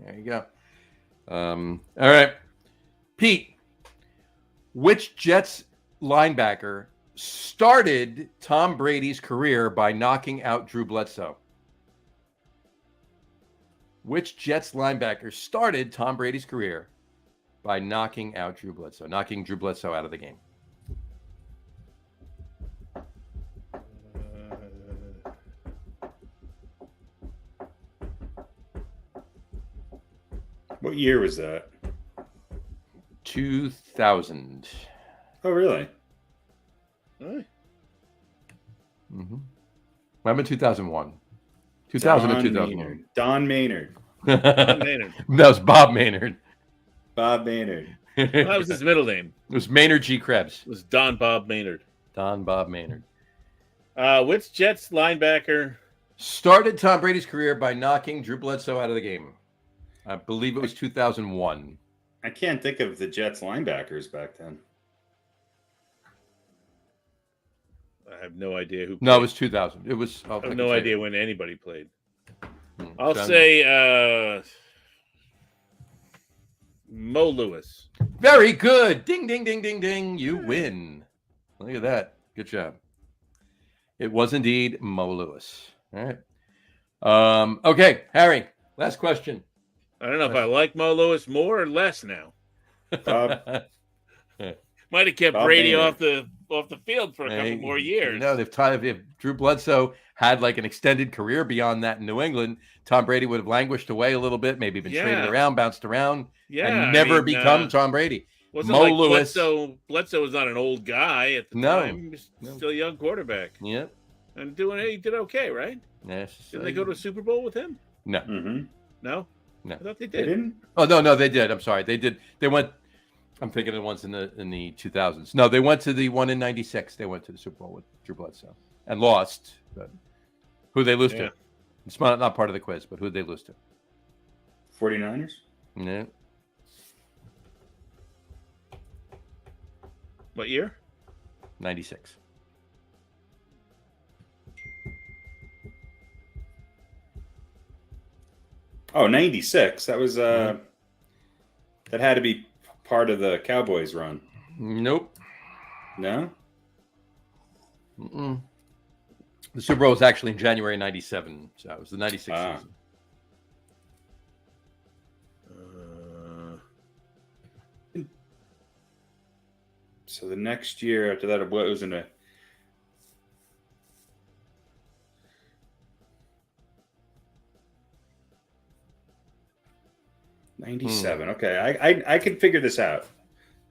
There you go. All right. Pete, which Jets linebacker started Tom Brady's career by knocking out Drew Bledsoe? Which Jets linebacker started Tom Brady's career by knocking out Drew Bledsoe, knocking Drew Bledsoe out of the game? What year was that? 2000. Oh, really? Really? Mm-hmm. Might have been 2001. 2000 or 2001. Don Maynard. Don Maynard. That was Bob Maynard. Bob Maynard. Well, that was his middle name. It was Maynard G. Krebs. It was Don Bob Maynard. Don Bob Maynard. Which Jets linebacker Started Tom Brady's career by knocking Drew Bledsoe out of the game. I believe it was 2001. I can't think of the Jets linebackers back then. I have no idea who played. No, it was 2000. It was. I have no idea when anybody played. Hmm. I'll say Mo Lewis. Very good. Ding, ding, ding, ding, ding. You win. Look at that. Good job. It was indeed Mo Lewis. All right. Okay, Harry. Last question. I don't know if I like Mo Lewis more or less now. Might have kept Bob Brady Maynard. off the field for a couple more years. No, if Drew Bledsoe had like an extended career beyond that in New England, Tom Brady would have languished away a little bit, maybe been traded around, bounced around, and never become Tom Brady. Wasn't Mo like Lewis. Bledsoe was not an old guy at the time. He was still a young quarterback. Yep. And he did okay, right? Yes. Did they go to a Super Bowl with him? No. Mm-hmm. No? No. I thought they They did. didn't? Oh no, they did. I'm sorry, they did. They went. I'm thinking of the ones in the 2000s. No, they went to the one in '96. They went to the Super Bowl with Drew Bledsoe and lost. But who they lose to? It's not part of the quiz, but who they lose to? 49ers? No. What year? 96. Oh, 96. That was That had to be part of the Cowboys run. Nope. No? Mm-mm. The Super Bowl was actually in January '97, so it was the '96 season. So the next year after that, what was in a 97? Okay, I can figure this out.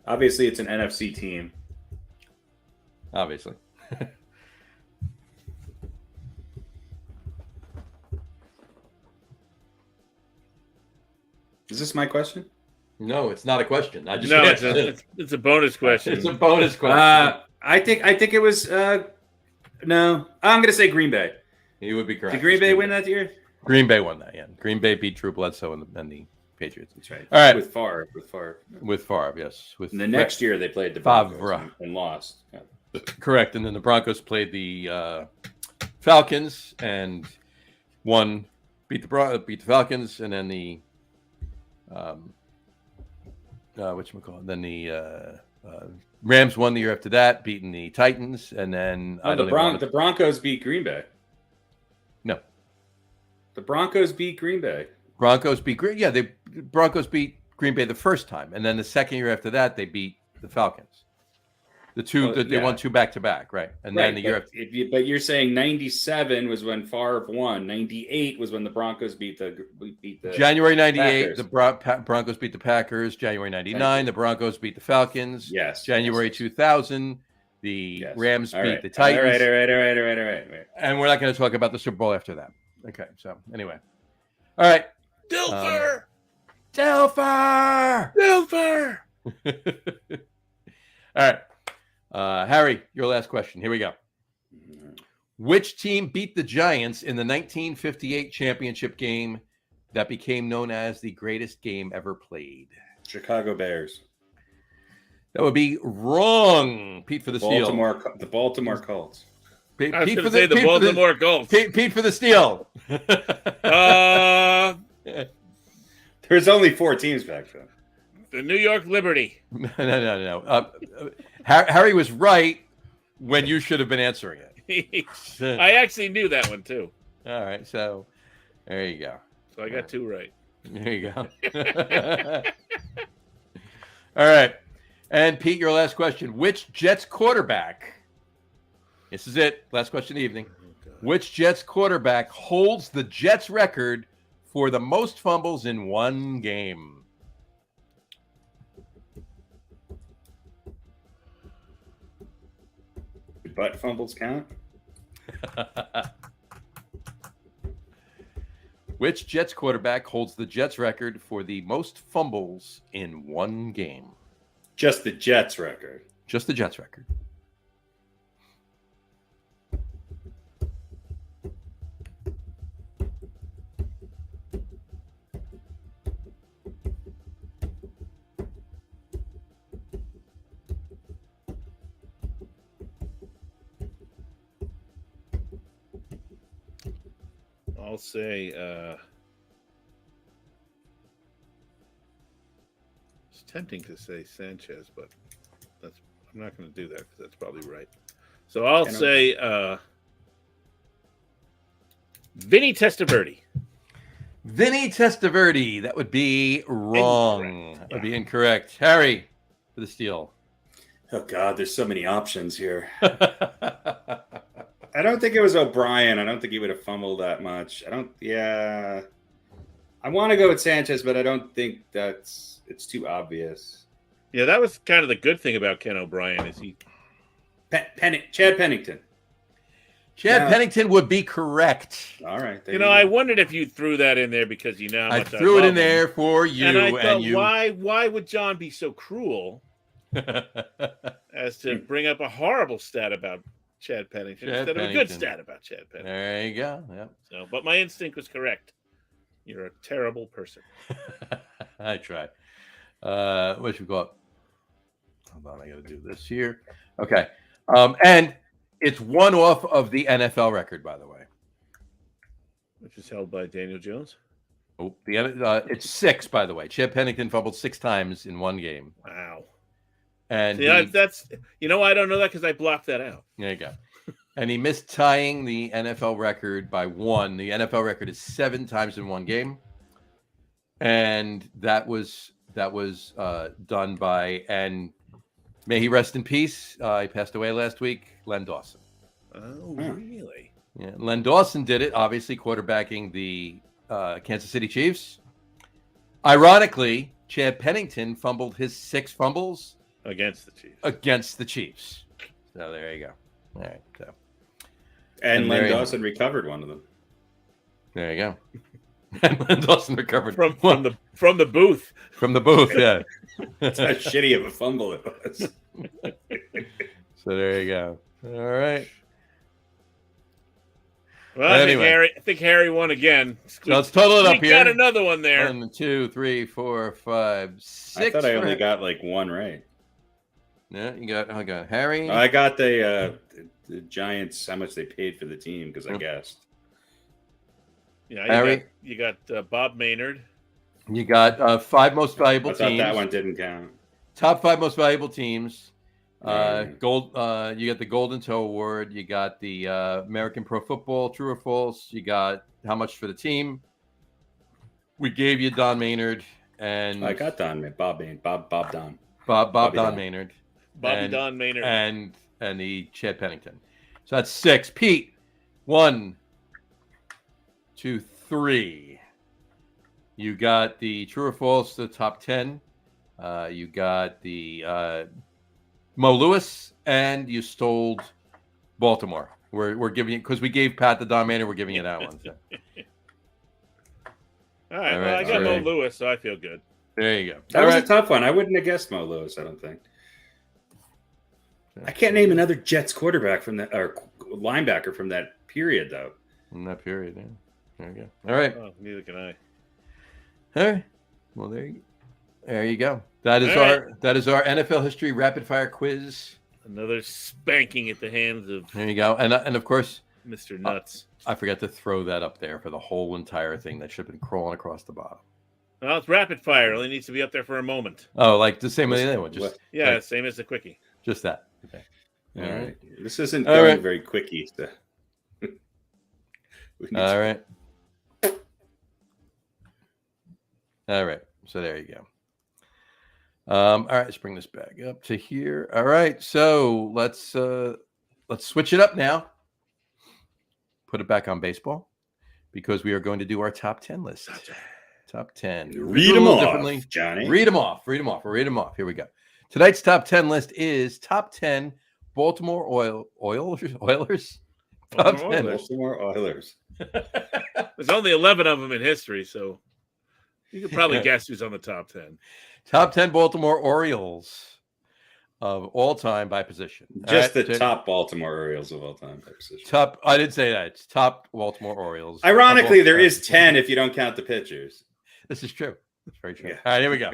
Obviously, it's an NFC team. Obviously. Is this my question? No, it's not a question. I just it's a bonus question. It's a bonus question. I think it was no. I'm gonna say Green Bay. You would be correct. Did Green Bay win that year? Green Bay won that. Yeah, Green Bay beat Drew Bledsoe and the Patriots. That's right. All right, with Favre. With Favre, yes. And the next year they played the Broncos and lost. Yeah. Correct, and then the Broncos played the Falcons and won, beat the Falcons, and then the whatchamacallit? Then the Rams won the year after that, beating the Titans, and then the Broncos beat Green Bay. No, the Broncos beat Green Bay. Broncos beat Green. Yeah, Broncos beat Green Bay the first time, and then the second year after that, they beat the Falcons. They won two back-to-back, right? And then the year after. But you're saying 97 was when Favre won. 98 was when the Broncos beat the January 98, Packers. the Broncos beat the Packers. January 99, the Broncos beat the Falcons. Yes. January 2000, the Rams beat the Titans. All right. And we're not going to talk about the Super Bowl after that. Okay, so anyway. All right. Dilfer! All right. Harry, your last question. Here we go. Which team beat the Giants in the 1958 championship game that became known as the greatest game ever played? Chicago Bears. That would be wrong. Pete for the steal. The Baltimore Colts. I was going to say the Baltimore Colts. Pete for the steal. There's only 4 teams back then. The New York Liberty. No. Harry was right when you should have been answering it. I actually knew that one too. All right, so there you go. So I got 2 right. There you go. All right. And Pete, your last question. Which Jets quarterback, this is it, last question of the evening. Which Jets quarterback holds the Jets record for the most fumbles in one game? Do butt fumbles count? Which Jets quarterback holds the Jets record for the most fumbles in one game? Just the Jets record. Just the Jets record. I'll say it's tempting to say Sanchez, but I'm not going to do that because that's probably right. So I'll say Vinny Testaverde. Vinny Testaverde. That would be wrong. That would be incorrect. Harry for the steal. Oh God, there's so many options here. I don't think it was O'Brien. I don't think he would have fumbled that much. I want to go with Sanchez, but I don't think it's too obvious. Yeah, that was kind of the good thing about Ken O'Brien is he Chad Pennington. Pennington would be correct. All right. I wondered if you threw that in there because you know how much I threw it in there for you. And I thought, why would John be so cruel as to bring up a horrible stat about Chad Pennington instead of a good stat about Chad Pennington? There you go. Yep. So, but my instinct was correct. You're a terrible person. I tried. What you got? Hold on, I got to do this here. Okay. And it's one off of the NFL record, by the way. Which is held by Daniel Jones? Oh, it's 6, by the way. Chad Pennington fumbled 6 times in one game. Wow. And that's I don't know that because I blocked that out. There you go. And he missed tying the NFL record by 1. The NFL record is 7 times in one game, and that was done by, and may he rest in peace. He passed away last week. Len Dawson. Oh, really? Yeah, Len Dawson did it. Obviously, quarterbacking the Kansas City Chiefs. Ironically, Chad Pennington fumbled his 6 fumbles against the Chiefs. So there you go. All right. So. And Len Dawson recovered one of them. There you go. And Len Dawson recovered from the booth. From the booth, yeah. That's how shitty of a fumble it was. So there you go. All right. Well, anyway. I think Harry won again. So let's total it up here. Got another one there. 1, 2, 3, 4, 5, 6. I thought I only got like 1 right. Yeah, I got Harry. I got the Giants, how much they paid for the team, because I guessed. Yeah, Harry, you got Bob Maynard. You got 5 most valuable teams. I thought that one didn't count. Top 5 most valuable teams. Gold. You got the Golden Toe Award. You got the American Pro Football, True or False. You got how much for the team. We gave you Don Maynard, and I got Don Maynard. Bob Don. Don Maynard. Bobby Don Maynard. And the Chad Pennington. So that's 6. Pete, 1, 2, 3. You got the True or False, the top 10. You got the Mo Lewis, and you stole Baltimore. We're giving you, because we gave Pat the Don Maynard, we're giving you that one. So. All right. Well, I got Mo Lewis, so I feel good. There you go. That was a tough one. I wouldn't have guessed Mo Lewis, I don't think. I can't name another Jets quarterback from that, or linebacker from that period, though. In that period, yeah. There you go. All right. Oh, neither can I. All right. Well, there you go. That is our NFL history rapid fire quiz. Another spanking at the hands of. There you go. And of course, Mr. Nuts. I forgot to throw that up there for the whole entire thing. That should have been crawling across the bottom. Well, it's rapid fire. It only needs to be up there for a moment. Oh, like the same as the other one. Same as the quickie. Just that. Okay. All right. This isn't going very quickie. So. All right. All right. So there you go. All right. Let's bring this back up to here. All right. So let's switch it up now. Put it back on baseball, because we are going to do our top 10 list. Top 10. Read them off, Johnny. Read them off. We'll read them off. Here we go. Tonight's top 10 list is top 10 Baltimore Oilers. Top 10 Baltimore Oilers. There's only 11 of them in history, so you could probably guess who's on the top 10. Top 10 Baltimore Orioles of all time by position. Just the top Baltimore Orioles of all time by position. Top. I didn't say that. It's top Baltimore Orioles. Ironically, there is 10 if you don't count the pitchers. This is true. That's very true. Yeah. All right, here we go.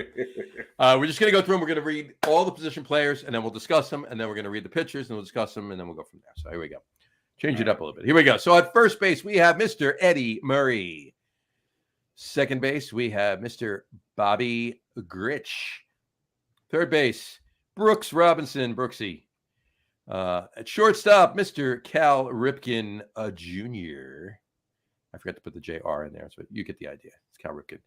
We're just going to go through them. We're going to read all the position players, and then we'll discuss them, and then we're going to read the pitchers, and we'll discuss them, and then we'll go from there. So here we go. Change it up a little bit. Here we go. So at first base, we have Mr. Eddie Murray. Second base, we have Mr. Bobby Grich. Third base, Brooks Robinson, Brooksy. At shortstop, Mr. Cal Ripken Jr. I forgot to put the JR in there, so you get the idea. It's Cal Ripken.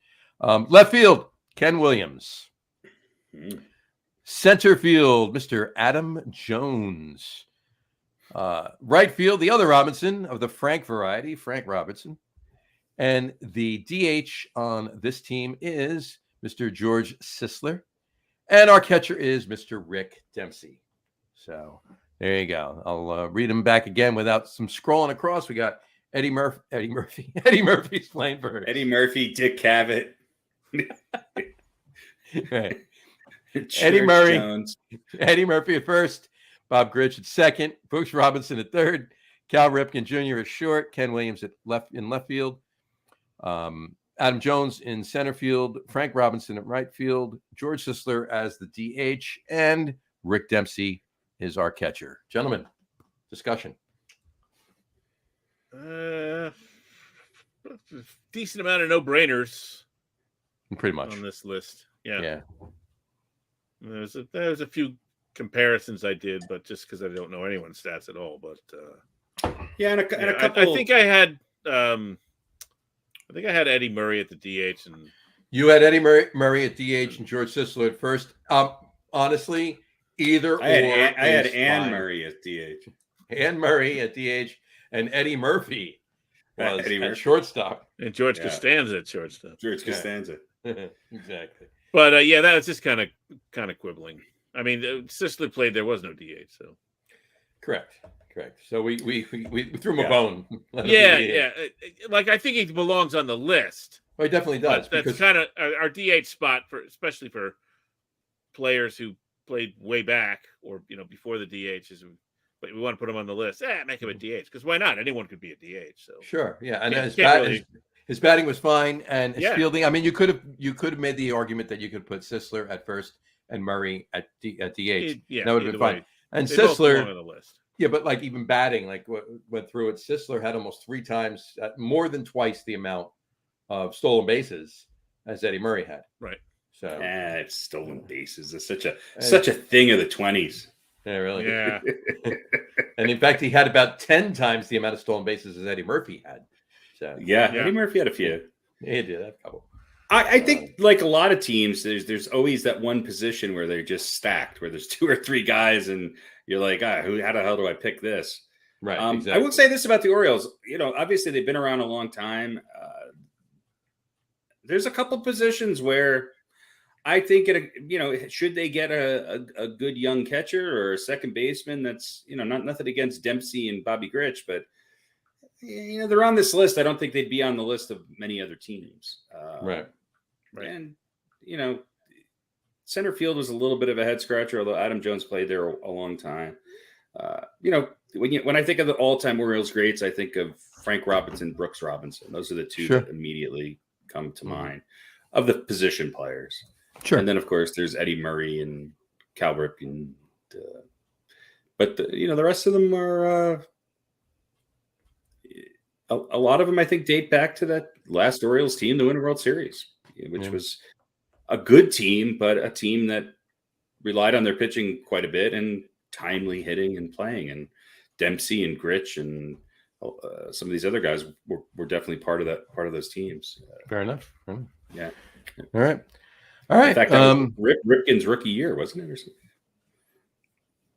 Left field, Ken Williams. Center field, Mr. Adam Jones. Right field, the other Robinson of the Frank variety, Frank Robinson. And the DH on this team is Mr. George Sisler. And our catcher is Mr. Rick Dempsey. So there you go. I'll read them back again without some scrolling across. We got Eddie Murphy. Eddie Murphy's playing for Eddie Murphy, Dick Cavett. Right. Eddie Murray. Jones. Eddie Murphy at first. Bob Grich at second. Brooks Robinson at third. Cal Ripken Jr. at short. Ken Williams at left field. Adam Jones in center field, Frank Robinson at right field, George Sisler as the DH, and Rick Dempsey is our catcher. Gentlemen, discussion. decent amount of no-brainers. Pretty much on this list. Yeah. Yeah. There's a few comparisons I did, but just because I don't know anyone's stats at all. But and a couple. I think I had Eddie Murray at the DH, and you had Eddie Murray at DH and George Sisler at first. Honestly, either I had Ann Murray at DH. Ann Murray at DH, and Eddie Murphy was at shortstop, and George Costanza at shortstop. George Costanza, exactly. But that was just kind of quibbling. I mean, Sisler played. There was no DH, so correct. So we threw him a bone. Yeah. Like I think he belongs on the list. Well, he definitely does. But that's kind of our DH spot especially for players who played way back or before the DH is. But we want to put him on the list. Make him a DH because why not? Anyone could be a DH. So sure, yeah. And his batting was fine, and his fielding. I mean, you could have made the argument that you could put Sisler at first and Murray at DH. That would have been fine. And Sisler on the list. Yeah, but like even batting, like what went through it, Sisler had almost 3 times, more than twice the amount of stolen bases as Eddie Murray had. Right. So it's stolen bases. It's such a thing of the 20s. Yeah, really. Yeah. And in fact, he had about 10 times the amount of stolen bases as Eddie Murphy had. So Eddie Murphy had a few. He did have a couple. I think like a lot of teams, there's always that one position where they're just stacked, where there's 2 or 3 guys, and you're like, how the hell do I pick this? Right. Exactly. I will say this about the Orioles. Obviously they've been around a long time. There's a couple positions where I think should they get a good young catcher or a second baseman that's nothing against Dempsey and Bobby Grich, but they're on this list. I don't think they'd be on the list of many other teams. Right. And center field was a little bit of a head scratcher, although Adam Jones played there a long time. When I think of the all-time Orioles greats, I think of Frank Robinson, Brooks Robinson. Those are the 2 that immediately come to mind of the position players. Sure. And then, of course, there's Eddie Murray and Cal Ripken. But the rest of them are a lot of them, I think, date back to that last Orioles team to win a World Series, which was a good team, but a team that relied on their pitching quite a bit and timely hitting and playing. And Dempsey and Grich and some of these other guys were definitely part of those teams. Fair enough. Yeah. All right. In fact, that was Ripken's rookie year, wasn't it? Or something?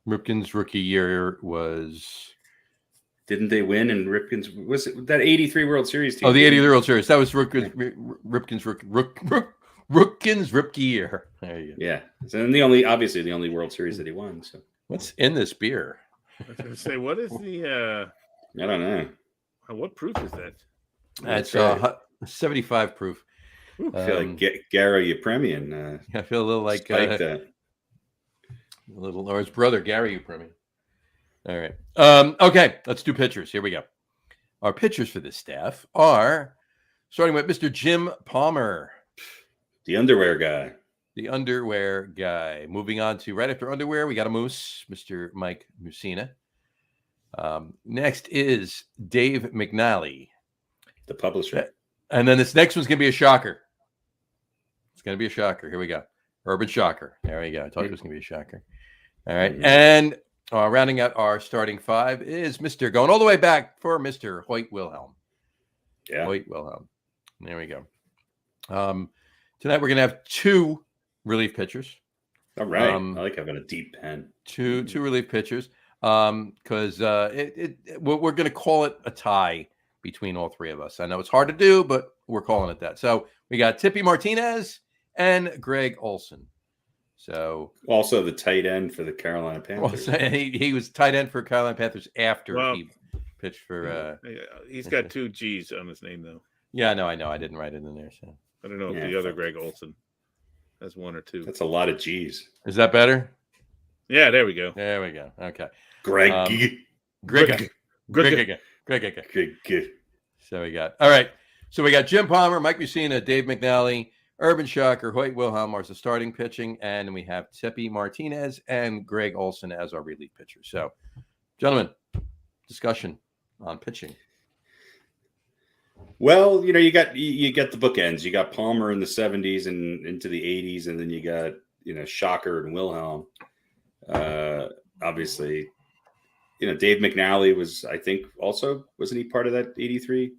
Ripken's rookie year was. Didn't they win? And Ripken's was it that '83 World Series team? Oh, the '83 World Series. That was Ripken's rookie year. There you go. Yeah. So then the only World Series that he won. So what's in this beer? I was going to say, what is the? I don't know. What proof is that? It's 75 proof. I feel like Gary Upremian. I feel a little like that. A little, or his brother Gary Upremian. All right. Okay, let's do pitchers. Here we go. Our pitchers for this staff are starting with Mr. Jim Palmer, the underwear guy. The underwear guy. Moving on to right after underwear, we got a moose, Mr. Mike Mussina. Next is Dave McNally, the publisher. And then this next one's going to be a shocker. It's going to be a shocker. Here we go. Urban Shocker. There we go. I told you it was going to be a shocker. All right. And rounding out our starting 5 is Mr. Going all the way back for Mr. Hoyt Wilhelm. Yeah. Hoyt Wilhelm. There we go. Tonight we're going to have 2 relief pitchers. All right. I like having a deep pen. Two relief pitchers. Because we're going to call it a tie between all 3 of us. I know it's hard to do, but we're calling it that. So we got Tippy Martinez and Greg Olson. So also the tight end for the Carolina Panthers. He was tight end for Carolina Panthers after he pitched for. He's got 2 G's on his name though. Yeah, I know. I didn't write it in there. So I don't know if the other Greg Olson has 1 or 2. That's a lot of G's. Is that better? Yeah, there we go. There we go. Okay. Greg. So we got all right. So we got Jim Palmer, Mike Mussina, Dave McNally, Urban Shocker, Hoyt Wilhelm as the starting pitching, and we have Tippy Martinez and Greg Olson as our relief pitchers. So, gentlemen, discussion on pitching. Well, you get the bookends. You got Palmer in the 70s and into the 80s, and then you got Shocker and Wilhelm. Obviously, Dave McNally was, I think, also wasn't he part of that 83?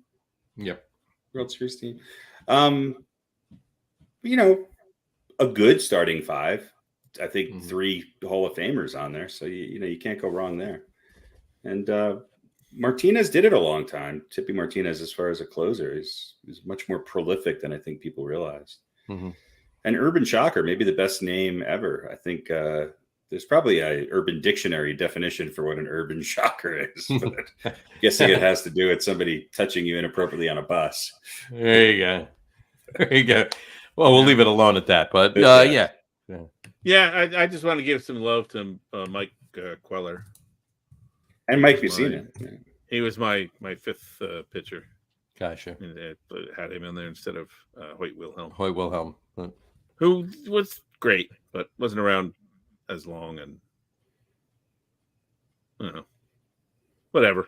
Yep. World Series team. A good starting five. I think 3 Hall of Famers on there, so you can't go wrong there. And Martinez did it a long time. Tippy Martinez, as far as a closer, is much more prolific than I think people realize. Mm-hmm. And Urban Shocker, maybe the best name ever. I think there's probably a Urban Dictionary definition for what an urban shocker is. But I'm guessing it has to do with somebody touching you inappropriately on a bus. There you go. Well, we'll leave it alone at that. But yeah. I just want to give some love to Mike Queller. And Mike Bucina. He was my 5th pitcher. Gotcha. And had him in there instead of Hoyt Wilhelm. Who was great, but wasn't around as long, and I don't know. Whatever.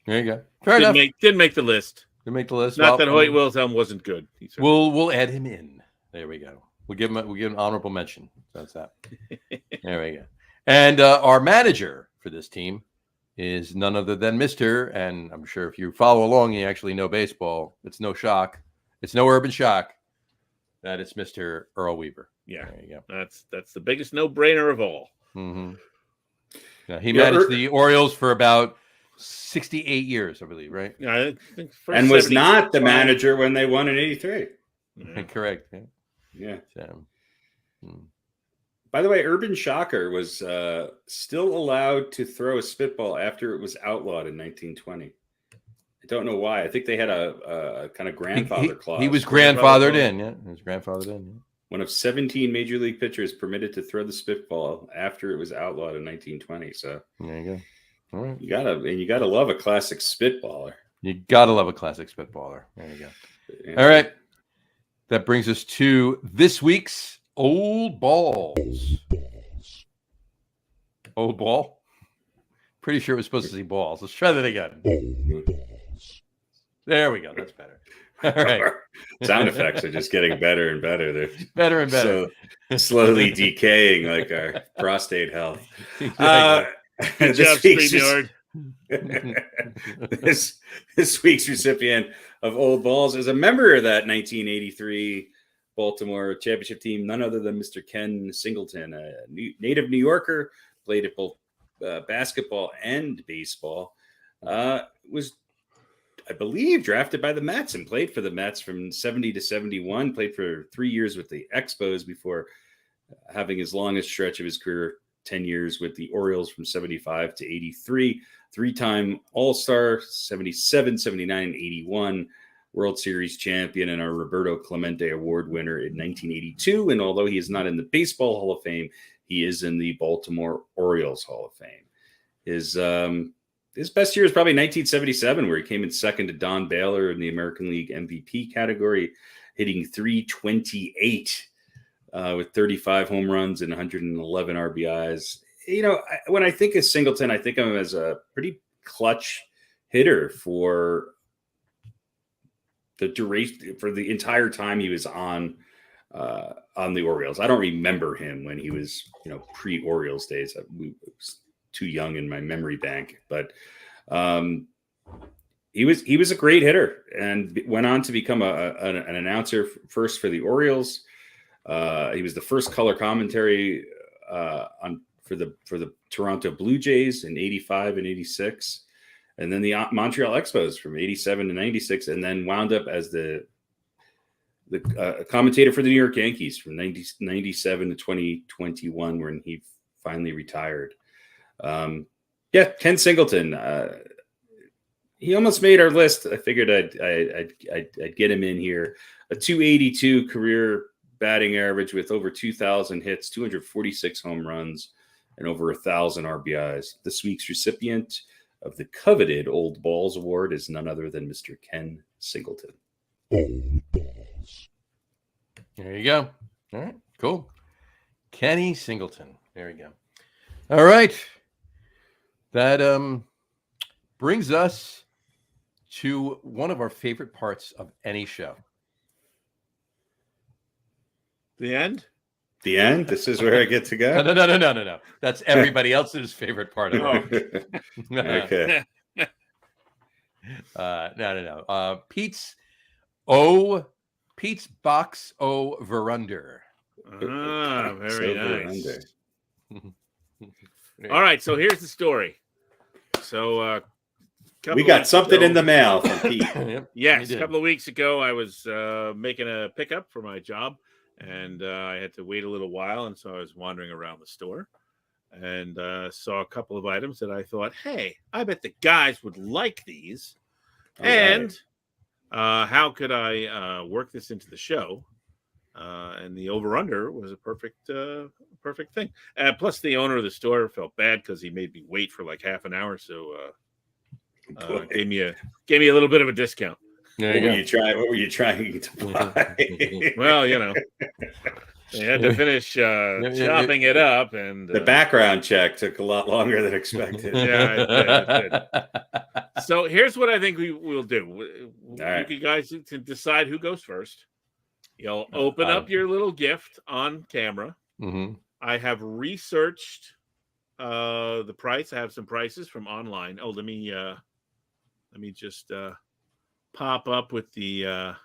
There you go. Fair enough. Didn't make the list. Didn't make the list. Not that Hoyt Wilhelm wasn't good. We'll add him in. There we go. We'll give him an honorable mention. That's that. There we go. And our manager for this team is none other than Mr. And I'm sure if you follow along, you actually know baseball. It's no shock. It's no urban shock that it's Mr. Earl Weaver. Yeah, there you go. That's the biggest no-brainer of all. Mm-hmm. Now, he managed the Orioles for about 68 years, I believe, right? Yeah, I think and was not the manager when they won in 83. Yeah. Correct. Yeah. So, By the way, Urban Shocker was still allowed to throw a spitball after it was outlawed in 1920. I don't know why. I think they had a kind of grandfather clause. He was grandfathered in. Yeah, he was grandfathered in. Yeah. One of 17 major league pitchers permitted to throw the spitball after it was outlawed in 1920. So there you go. All right. You gotta love a classic spitballer. You gotta love a classic spitballer. There you go. Yeah. All right. That brings us to this week's Old Balls. Old Ball? Pretty sure it was supposed to say balls. Let's try that again. There we go. That's better. All right. Sound effects are just getting better and better. They're better and better. So slowly decaying like our prostate health. Good job, StreamYard. This week's recipient of Old Balls is a member of that 1983 Baltimore championship team, none other than Mr. Ken Singleton, a native New Yorker, played at both basketball and baseball. Was, I believe, drafted by the Mets and played for the Mets from 70 to 71, played for 3 years with the Expos before having his longest stretch of his career, 10 years with the Orioles from 75 to 83, 3-time All-Star, 77, 79, and 81, World Series champion, and our Roberto Clemente Award winner in 1982. And although he is not in the Baseball Hall of Fame, he is in the Baltimore Orioles Hall of Fame. His best year is probably 1977, where he came in second to Don Baylor in the American League MVP category, hitting .328 with 35 home runs and 111 RBIs. When I think of Singleton, I think of him as a pretty clutch hitter for the duration, for the entire time he was on the Orioles. I don't remember him when he was, pre-Orioles days. I was too young in my memory bank, but he was a great hitter and went on to become an announcer first for the Orioles. He was the first color commentary for the Toronto Blue Jays in 85 and 86. And then the Montreal Expos from 87 to 96, and then wound up as the commentator for the New York Yankees from 97 to 2021, when he finally retired. Ken Singleton. He almost made our list. I figured I'd get him in here. A .282 career batting average with over 2,000 hits, 246 home runs, and over 1,000 RBIs. This week's recipient of the coveted Old Balls Award is none other than Mr. Ken Singleton. Old Balls. There you go. All right, cool. Kenny Singleton. There you go. All right. That brings us to one of our favorite parts of any show. The end? The end? This is where I get to go? No. That's everybody else's favorite part of it. Okay. No. Pete's box over under. Very nice. All right, so here's the story. So we got something in the mail from Pete. Yes, a couple of weeks ago, I was making a pickup for my job, and I had to wait a little while, and so I was wandering around the store and saw a couple of items that I thought, hey, I bet the guys would like these. And how could I work this into the show? And the over-under was a perfect thing. Plus, the owner of the store felt bad because he made me wait for like half an hour, so gave me a little bit of a discount. What were you trying to buy? Well, they had to finish chopping it up, and the background check took a lot longer than expected. Yeah, it did. So here's what I think we'll do. You guys can decide who goes first. You'll open up your little gift on camera. Mm-hmm. I have researched the price. I have some prices from online. Oh, let me just pop up with the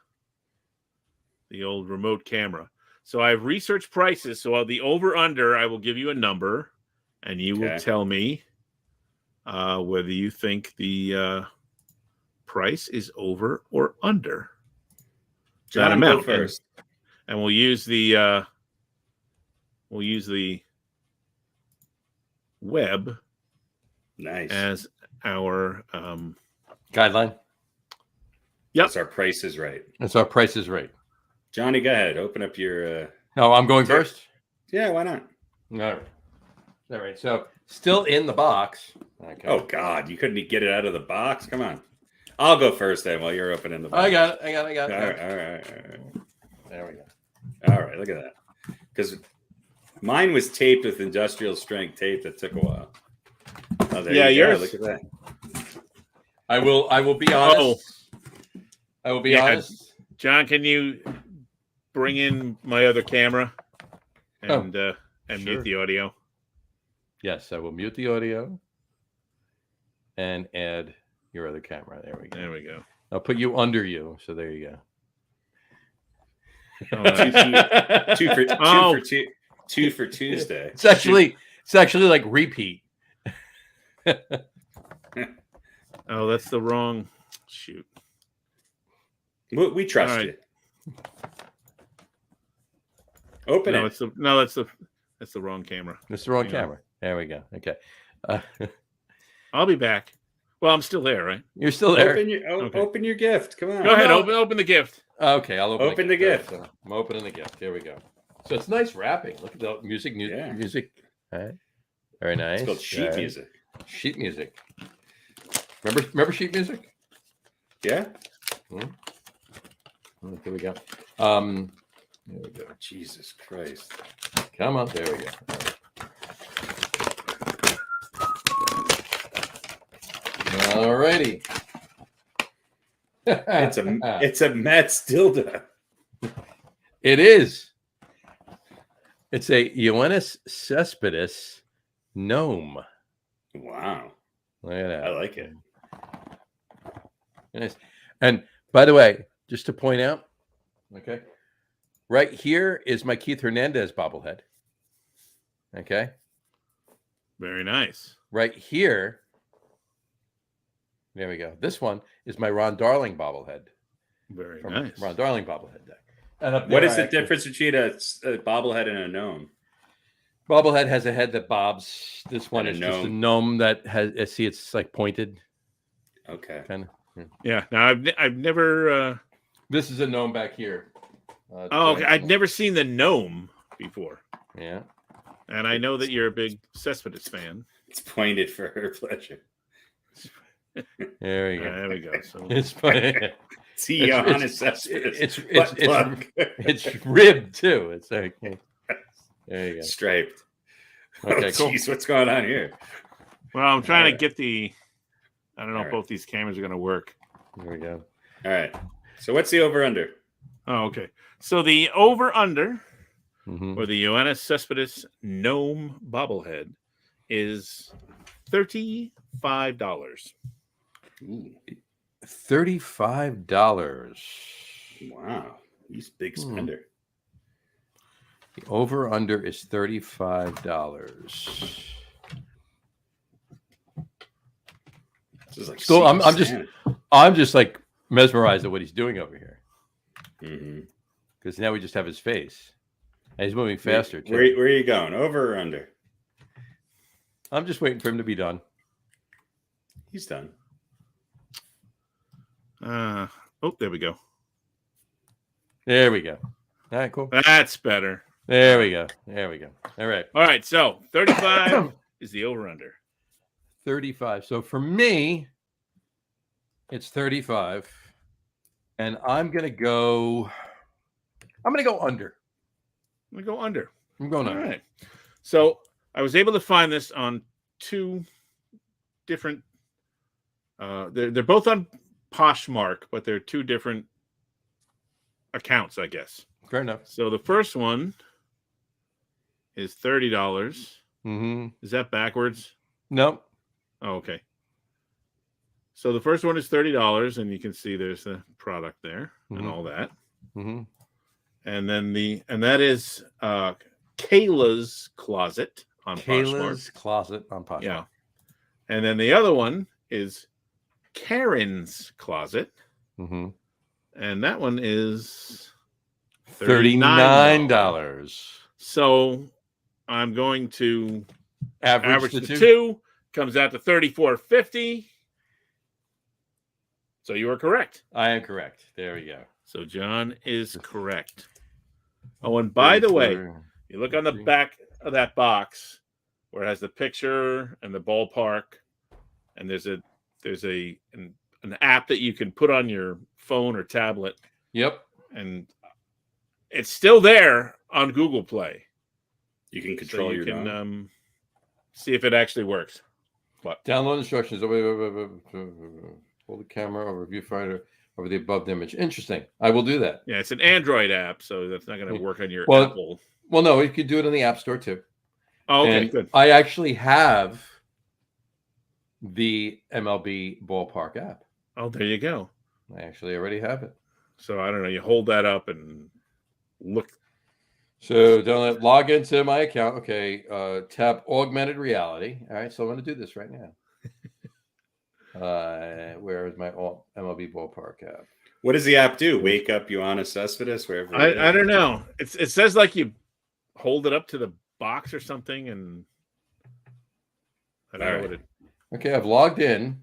old remote camera. So I've researched prices. So the over under, I will give you a number, and you will tell me whether you think the price is over or under. John, go first. And we'll use the web as our guideline. Yep. That's our Price is Right. That's our Price is Right. Johnny, go ahead. Open up your. No, I'm going first. Yeah, why not? All right. So still in the box. Okay. Oh God, you couldn't get it out of the box. Come on. I'll go first then while you're opening the box. I got it. All right. There we go. All right, look at that. Because mine was taped with industrial strength tape that took a while. Oh, there you go. Look at that. I will be honest. I will be honest. John, can you bring in my other camera and mute the audio? Yes, I will mute the audio and add your other camera. There we go. I'll put you under you. So there you go. Two for Tuesday. It's actually like repeat. Oh, that's the wrong shoot. We trust you. Open it. That's the wrong camera. That's the wrong camera. There we go. Okay. I'll be back. Well, I'm still there, right? You're still there. Open your gift. Come on. Go ahead. Open the gift. Okay, I'll open the gift. So I'm opening the gift. Here we go. So it's nice wrapping. Look at the music. All right. Very nice. It's called sheet music. Sheet music. Remember sheet music? Yeah. Here we go. There we go. Jesus Christ. Come on. There we go. All righty. It's a Mets dildo. It is. It's a Ioannis Cespedes gnome. Wow. Look at that. I like it. Nice. And by the way, just to point out, okay, right here is my Keith Hernandez bobblehead. Okay. Very nice. Right here. There we go. This one is my Ron Darling bobblehead. Very nice. Ron Darling bobblehead deck. And what is the difference between a bobblehead and a gnome? Bobblehead has a head that bobs. This one is just a gnome that has. See, it's like pointed. Okay. Kind of. Yeah. Now I've never. This is a gnome back here. Okay. I'd never seen the gnome before. Yeah. And I know that you're a big Cespedes fan. It's pointed for her pleasure. There we go. There we go. So it's funny. It's ribbed too. It's like there you go. Striped. Okay, cool. Jeez, what's going on here? Well, I'm trying to get the. I don't know if both these cameras are going to work. There we go. All right. So what's the over-under? Oh, okay. So the over-under Mm-hmm. for the Ioannis Cespedes Gnome bobblehead is $35. Ooh, $35. wow. He's a big spender. The over-under is $35. This is like Still, I'm Secret just like mesmerized at what he's doing over here. Santa. Because now we just have his face. And he's moving faster, too. Where are you going? Over or under? I'm just waiting for him to be done. He's done. Oh, there we go. There we go. All right, cool. That's better. There we go. There we go. All right. All right, so 35 is the over-under. 35. So for me, it's 35. And I'm going to go under. I'm going to go under. I'm going All under. right. So I was able to find this on two different they're both on Poshmark, but they're two different accounts, I guess. Fair enough. So the first one is $30. Mm-hmm. Is that backwards? Nope. Oh, okay. So the first one is $30, and you can see there's the product there and all that. Mm-hmm. And then that is Kayla's Closet on Kayla's Poshmark. Closet on Poshmark. Yeah. And then the other one is Karen's Closet. Mm-hmm. And that one is $39. So I'm going to Average the the two. Comes out to $34.50. So you are correct. I am correct. There we go. So John is correct. Oh, and by the way, you look on the back of that box where it has the picture and the ballpark, and there's an app that you can put on your phone or tablet. Yep. And it's still there on Google Play. You can control you your can see if it actually works. What? Download instructions. Hold the camera over viewfinder over the above image. Interesting. I will do that. Yeah, it's an Android app, so that's not going to work on your Well, Apple. Well, no, you could do it on the App Store too. Oh, okay, And good. I actually have the MLB Ballpark app. Oh, there you go. I actually already have it. So I don't know. You hold that up and look. So don't log into my account. Okay, tap augmented reality. All right, so I'm going to do this right now. Where is my MLB Ballpark app? What does the app do? Wake up Ioannis Cespedes wherever. I don't know. It says like you hold it up to the box or something, and I don't know what it. Okay, I've logged in.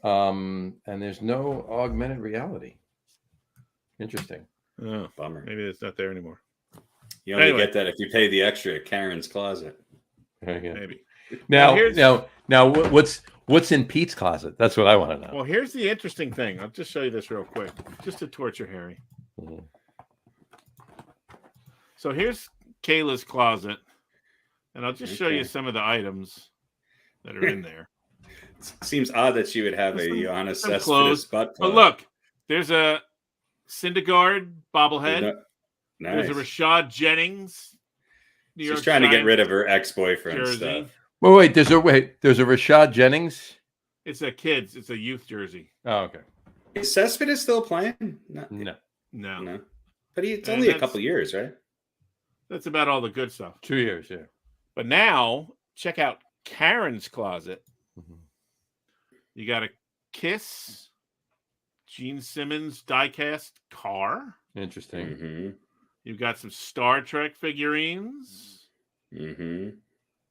And there's no augmented reality. Interesting. Oh, Bummer. Maybe it's not there anymore. You only Anyway. get that if you pay the extra at Karen's Closet. Okay. Maybe. Now, what's in Pete's closet? That's what I want to know. Well, here's the interesting thing. I'll just show you this real quick, just to torture Harry. Mhm. So here's Kayla's closet, and I'll just show you some of the items that are in there. Seems odd that she would have a Ioannis some Cespedes clothes. butt But plug. look, there's a Syndergaard bobblehead. Nice. There's a Rashad Jennings. New She's York trying to get Giants rid of her ex-boyfriend jersey. stuff. Wait. There's a Rashad Jennings. It's a kid's. It's a youth jersey. Oh, okay. Is Cespedes still playing? No. No. But it's And only a that's- couple years, right? That's about all the good stuff. 2 years, yeah. But now, check out Karen's closet. Mhm. You got a Kiss, Gene Simmons diecast car. Interesting. Mm-hmm. You've got some Star Trek figurines. Mm-hmm.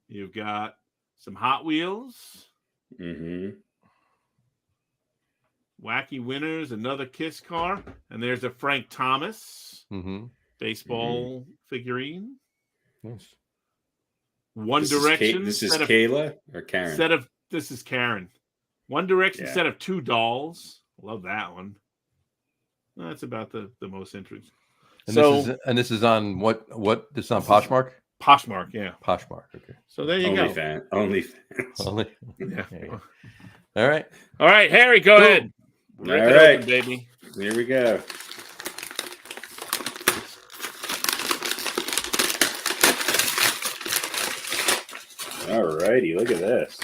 You've got some Hot Wheels, Mm-hmm. Wacky Winners, another Kiss car, and there's a Frank Thomas Mm-hmm. baseball figurine. Nice. One This Direction. This is set of- Kayla or Karen? This is Karen. One Direction Yeah. set of 2 dolls. Love that one. That's about the most interesting. And this is on what? This is on Poshmark. Poshmark, yeah. Poshmark. Okay. So there you go. Only Only. Yeah. There you go. All right. All right, Harry, go ahead. Rip it right. open, baby. Here we go. All righty, look at this.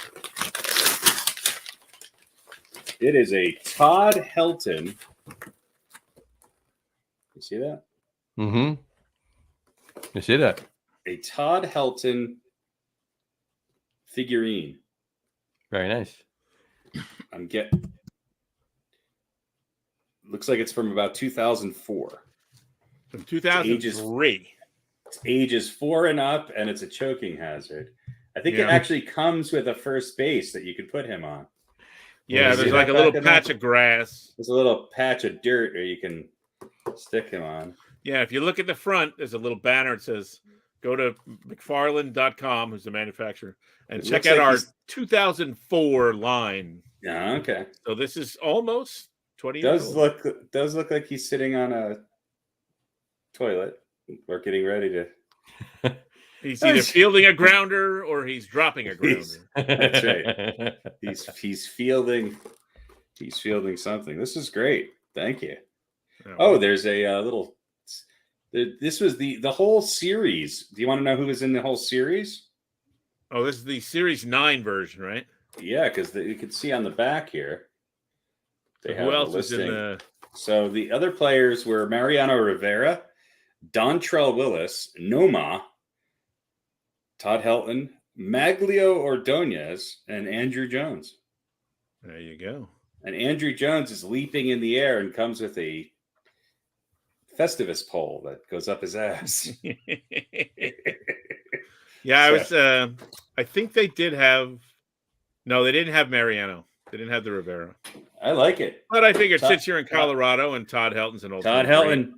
It is a Todd Helton. You see that? Mm-hmm. You see that? A Todd Helton figurine. Very nice. Looks like it's from about 2004. From 2003. It's ages 4 and up, and it's a choking hazard. I think it actually comes with a first base that you could put him on. Yeah, there's like a little patch of grass. There's a little patch of dirt where you can stick him on. Yeah, if you look at the front, there's a little banner. It says, go to McFarland.com, who's the manufacturer, and check out our 2004 line. Yeah, okay. So this is almost 20 years old. Does look like he's sitting on a toilet or getting ready to. He's either fielding a grounder or he's dropping a grounder. That's right. He's fielding something. This is great. Thank you. Oh, there's a little. This was the whole series. Do you want to know who was in the whole series? Oh, this is the Series 9 version, right? Yeah, because you can see on the back here. Who else is in the? So the other players were Mariano Rivera, Dontrell Willis, Noma, Todd Helton, Maglio Ordonez, and Andrew Jones. There you go. And Andrew Jones is leaping in the air and comes with a Festivus pole that goes up his ass. Yeah, I think they did have. No, they didn't have Mariano. They didn't have the Rivera. I like it. But I figured since you're in Colorado and Todd Helton's an old Todd Helton,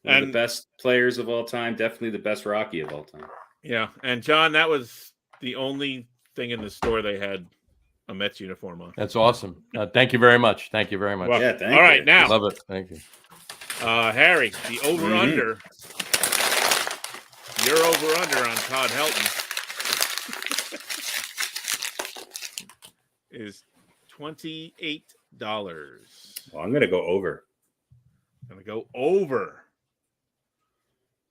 one of the best players of all time, definitely the best Rocky of all time. Yeah, and John, that was the only thing in the store they had a Mets uniform on. That's awesome. Thank you very much. Thank you very much. Well, yeah, thank all right, you. now. Love it. Thank you. Harry, the over-under. Your over-under on Todd Helton is $28. Well, I'm going to go over. I'm going to go over.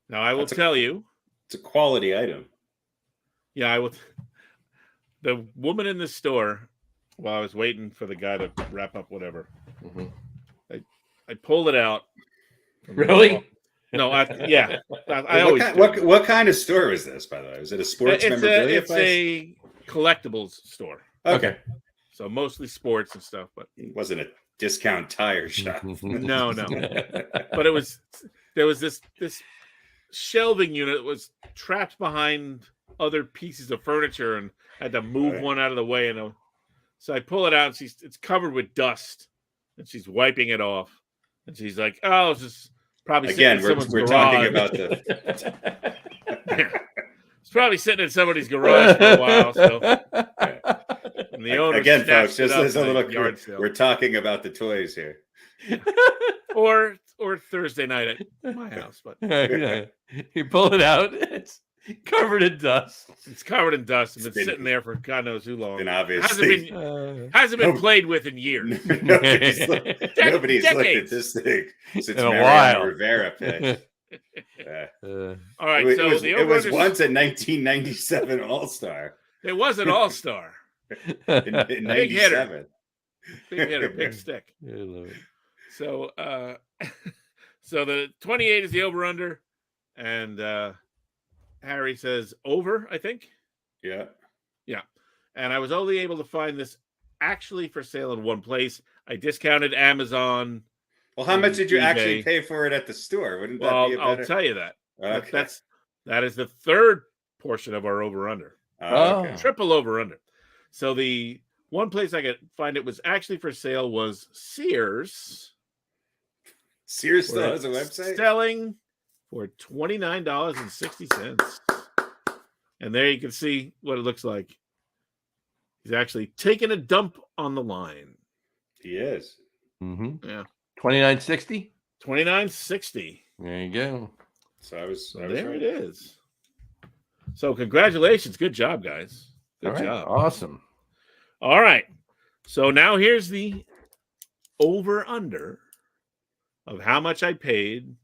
Now, I will tell you. It's a quality item. Yeah, I will. The woman in the store, while I was waiting for the guy to wrap up whatever, I pulled it out. Really? No, I always. What kind of store is this, by the way? Is it a sports memorabilia place? It's a collectibles store. Okay. So mostly sports and stuff, but it wasn't a discount tire shop. No. But there was this shelving unit that was trapped behind other pieces of furniture and had to move one out of the way. And so I pull it out and it's covered with dust and she's wiping it off. And she's like, oh, it's just probably again, sitting in someone's we're garage. talking about the it's probably sitting in somebody's garage for a while. So and the owner again, folks, just as a little yard sale. We're talking about the toys here. or Thursday night at my house, but you pull it out, it's covered in dust. It's covered in dust and it's sitting there for God knows who long. And obviously hasn't been played with in years. Nobody's looked at this thing since Mariano Rivera pitched. All right, it was once a 1997 All-Star. It was an All-Star. in 97. Big hitter, big stick. So so the 28 is the over-under, and Harry says over, I think. Yeah. And I was only able to find this actually for sale in one place. I discounted Amazon. Well, how much did you actually pay for it at the store? Wouldn't that be a better... I'll tell you that. Okay. That is the third portion of our over-under. Okay. Triple over-under. So the one place I could find it was actually for sale was Sears. Sears still has a website? Selling for $29.60. And there you can see what it looks like. He's actually taking a dump on the line. He is. Mm-hmm. Yeah. $29.60? $29.60. There you go. So I was there right. It is. So congratulations. Good job, guys. Good job. Awesome. All right. So now here's the over-under of how much I paid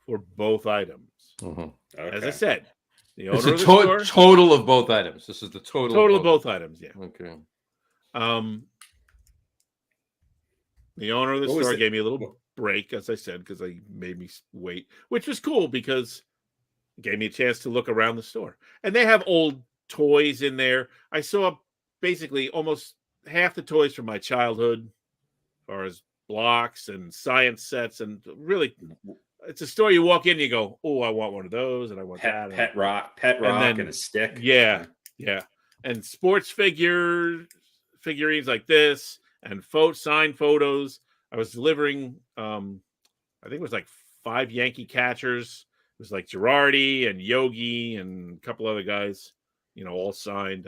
for both items. Mm-hmm. Okay. As I said, the owner It's of a the store, total of both items. This is the total of both items. Yeah. Okay. The owner of the What was store it? gave me a little break, as I said, because they made me wait, which was cool because it gave me a chance to look around the store. And they have old toys in there. I saw basically almost half the toys from my childhood, as far as blocks and science sets, and really, it's a store you walk in and you go, "Oh, I want one of those, and I want that." Pet rock, and a stick. Yeah, and sports figurines like this, and signed photos. I was delivering, I think it was like 5 Yankee catchers. It was like Girardi and Yogi and a couple other guys, all signed,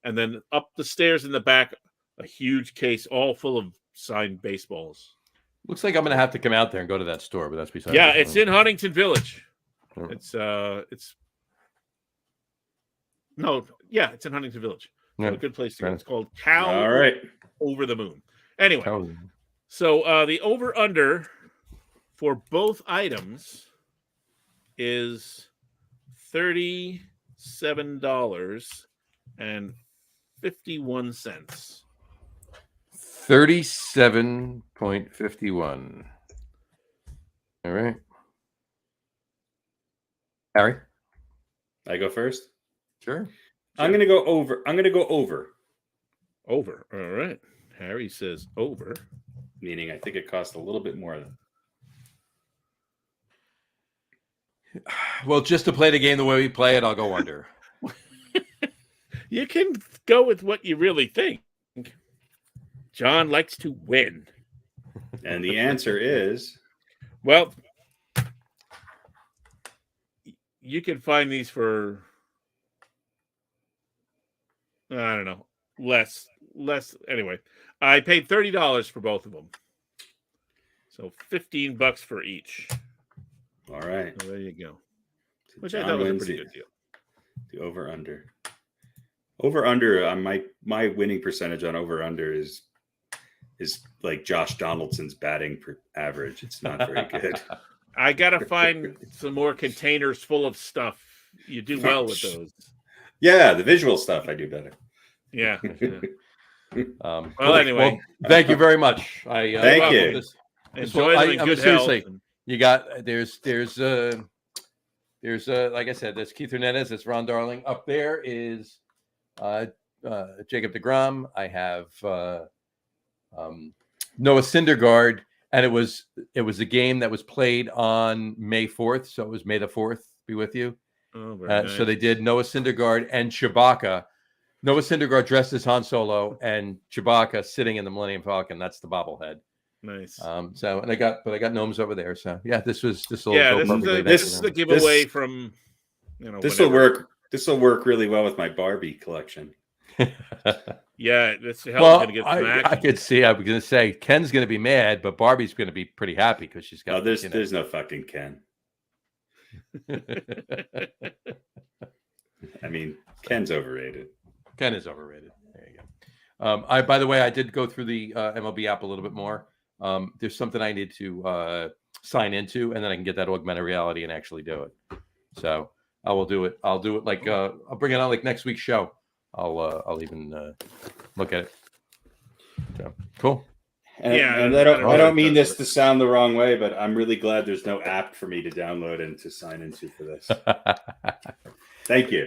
and then up the stairs in the back, a huge case all full of signed baseballs. Looks like I'm going to have to come out there and go to that store, but that's beside. Yeah, it's in Huntington Village. Oh. It's in Huntington Village. So Yeah. a good place to go. It's called Cow All right. Over the Moon. Anyway, so the over-under for both items is $37.51. 37.51. All right. Harry? I go first? Sure. I'm going to go over. Over. All right. Harry says over. Meaning I think it cost a little bit more than. Well, just to play the game the way we play it, I'll go under. You can go with what you really think. John likes to win. And the answer is... Well, you can find these for, I don't know, less. Anyway, I paid $30 for both of them. So $15 for each. All right. So there you go. Which John I thought was a wins pretty good deal. The over-under. Over-under, my winning percentage on over-under is like Josh Donaldson's batting per average. It's not very good. I got to find some more containers full of stuff. You do well with those. Yeah, the visual stuff I do better. Yeah. Well, anyway. Thank you very much. Thank you. Enjoy them in good health. You got there's like I said, there's Keith Hernandez, there's Ron Darling. Up there is Jacob deGrom. I have Noah Syndergaard, and it was a game that was played on May 4th, so it was May the 4th be with you. Oh, very nice. So they did Noah Syndergaard and Chewbacca. Noah Syndergaard dressed as Han Solo, and Chewbacca sitting in the Millennium Falcon. That's the bobblehead. Nice. So I got gnomes over there. So yeah, this is the giveaway from This will work. This will work really well with my Barbie collection. Yeah, that's going to get some action. I could see. I was going to say Ken's going to be mad, but Barbie's going to be pretty happy because she's got. No, there's no fucking Ken. I mean, Ken's overrated. Ken is overrated. There you go. By the way, I did go through the MLB app a little bit more. There's something I need to sign into, and then I can get that augmented reality and actually do it. So I will do it. I'll do it like I'll bring it on like next week's show. I'll even look at it. So cool. And I don't mean this to sound the wrong way, but I'm really glad there's no app for me to download and to sign into for this. Thank you.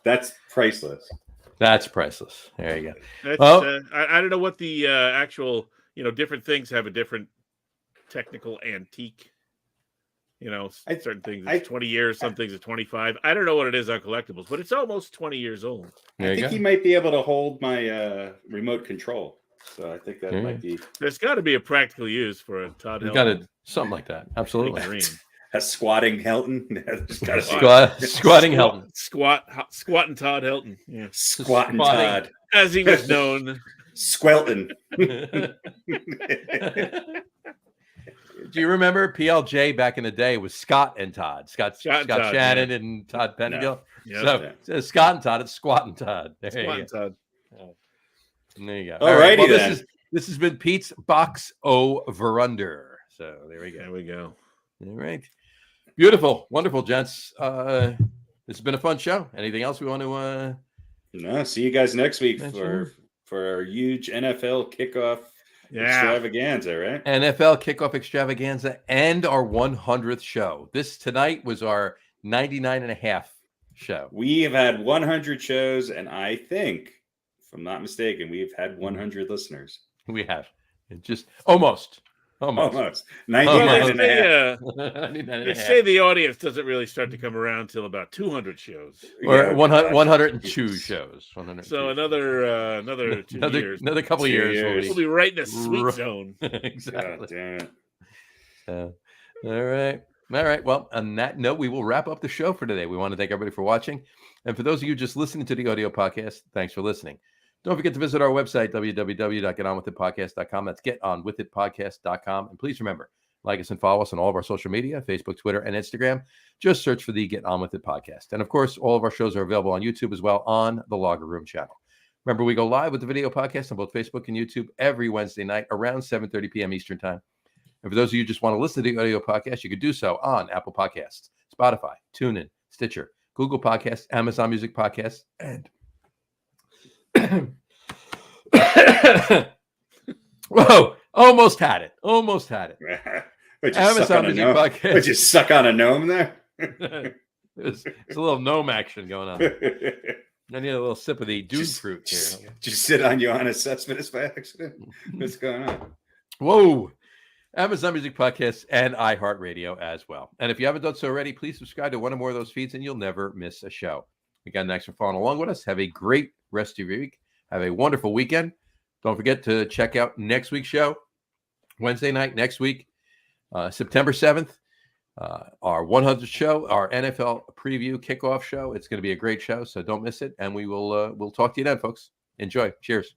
That's priceless. That's priceless. There you go. Well, I don't know what the actual, different things have a different technical antique. Certain things it's 20 years, some things are 25. I don't know what it is on collectibles, but it's almost 20 years old. I think he might be able to hold my remote control. So I think that might be. There's got to be a practical use for a Todd Helton. Got it, something like that. Absolutely. A squatting Helton. Squatting Helton. Squatting Todd Helton. Yeah. Squatting Todd, as he was known. Squelton. Do you remember PLJ back in the day was Scott and Todd? Scott Shannon and Todd Penfield. Yeah. So Scott and Todd, it's Squat and Todd. Squat and Todd. Oh. There you go. All righty, well, this has been Pete's Box Over Under. So there we go. There we go. All right. Beautiful. Wonderful, gents. This has been a fun show. Anything else we want to No, see you guys next week mention? for our huge NFL kickoff extravaganza, right? NFL Kickoff Extravaganza and our 100th show. This tonight was our 99 and a half show. We have had 100 shows, and I think, if I'm not mistaken, we've had 100 listeners. We have. Just almost. 99 Almost. and a half. 99 They say the audience doesn't really start to come around till about 200 shows. Or 102 shows. 102 So another 2 years. Another couple of years. We'll be right in the sweet zone. Exactly. Damn it. All right. Well, on that note, we will wrap up the show for today. We want to thank everybody for watching. And for those of you just listening to the audio podcast, thanks for listening. Don't forget to visit our website, www.getonwithitpodcast.com. That's getonwithitpodcast.com. And please remember, like us and follow us on all of our social media, Facebook, Twitter, and Instagram. Just search for the Get On With It podcast. And of course, all of our shows are available on YouTube as well on the Logger Room channel. Remember, we go live with the video podcast on both Facebook and YouTube every Wednesday night around 7:30 p.m. Eastern time. And for those of you who just want to listen to the audio podcast, you could do so on Apple Podcasts, Spotify, TuneIn, Stitcher, Google Podcasts, Amazon Music Podcasts, and whoa, almost had it. Amazon Music Podcast. Would you suck on a gnome there? It's a little gnome action going on. I need a little sip of the dune fruit here. Just sit on Johannes Cespedes by accident. What's going on? Whoa. Amazon Music Podcasts and iHeartRadio as well. And if you haven't done so already, please subscribe to one or more of those feeds and you'll never miss a show. Again, thanks for following along with us. Have a great rest of your week. Have a wonderful weekend. Don't forget to check out next week's show, Wednesday night next week, September 7th, our 100th show, our NFL preview kickoff show. It's going to be a great show, so don't miss it. And we'll talk to you then, folks. Enjoy. Cheers.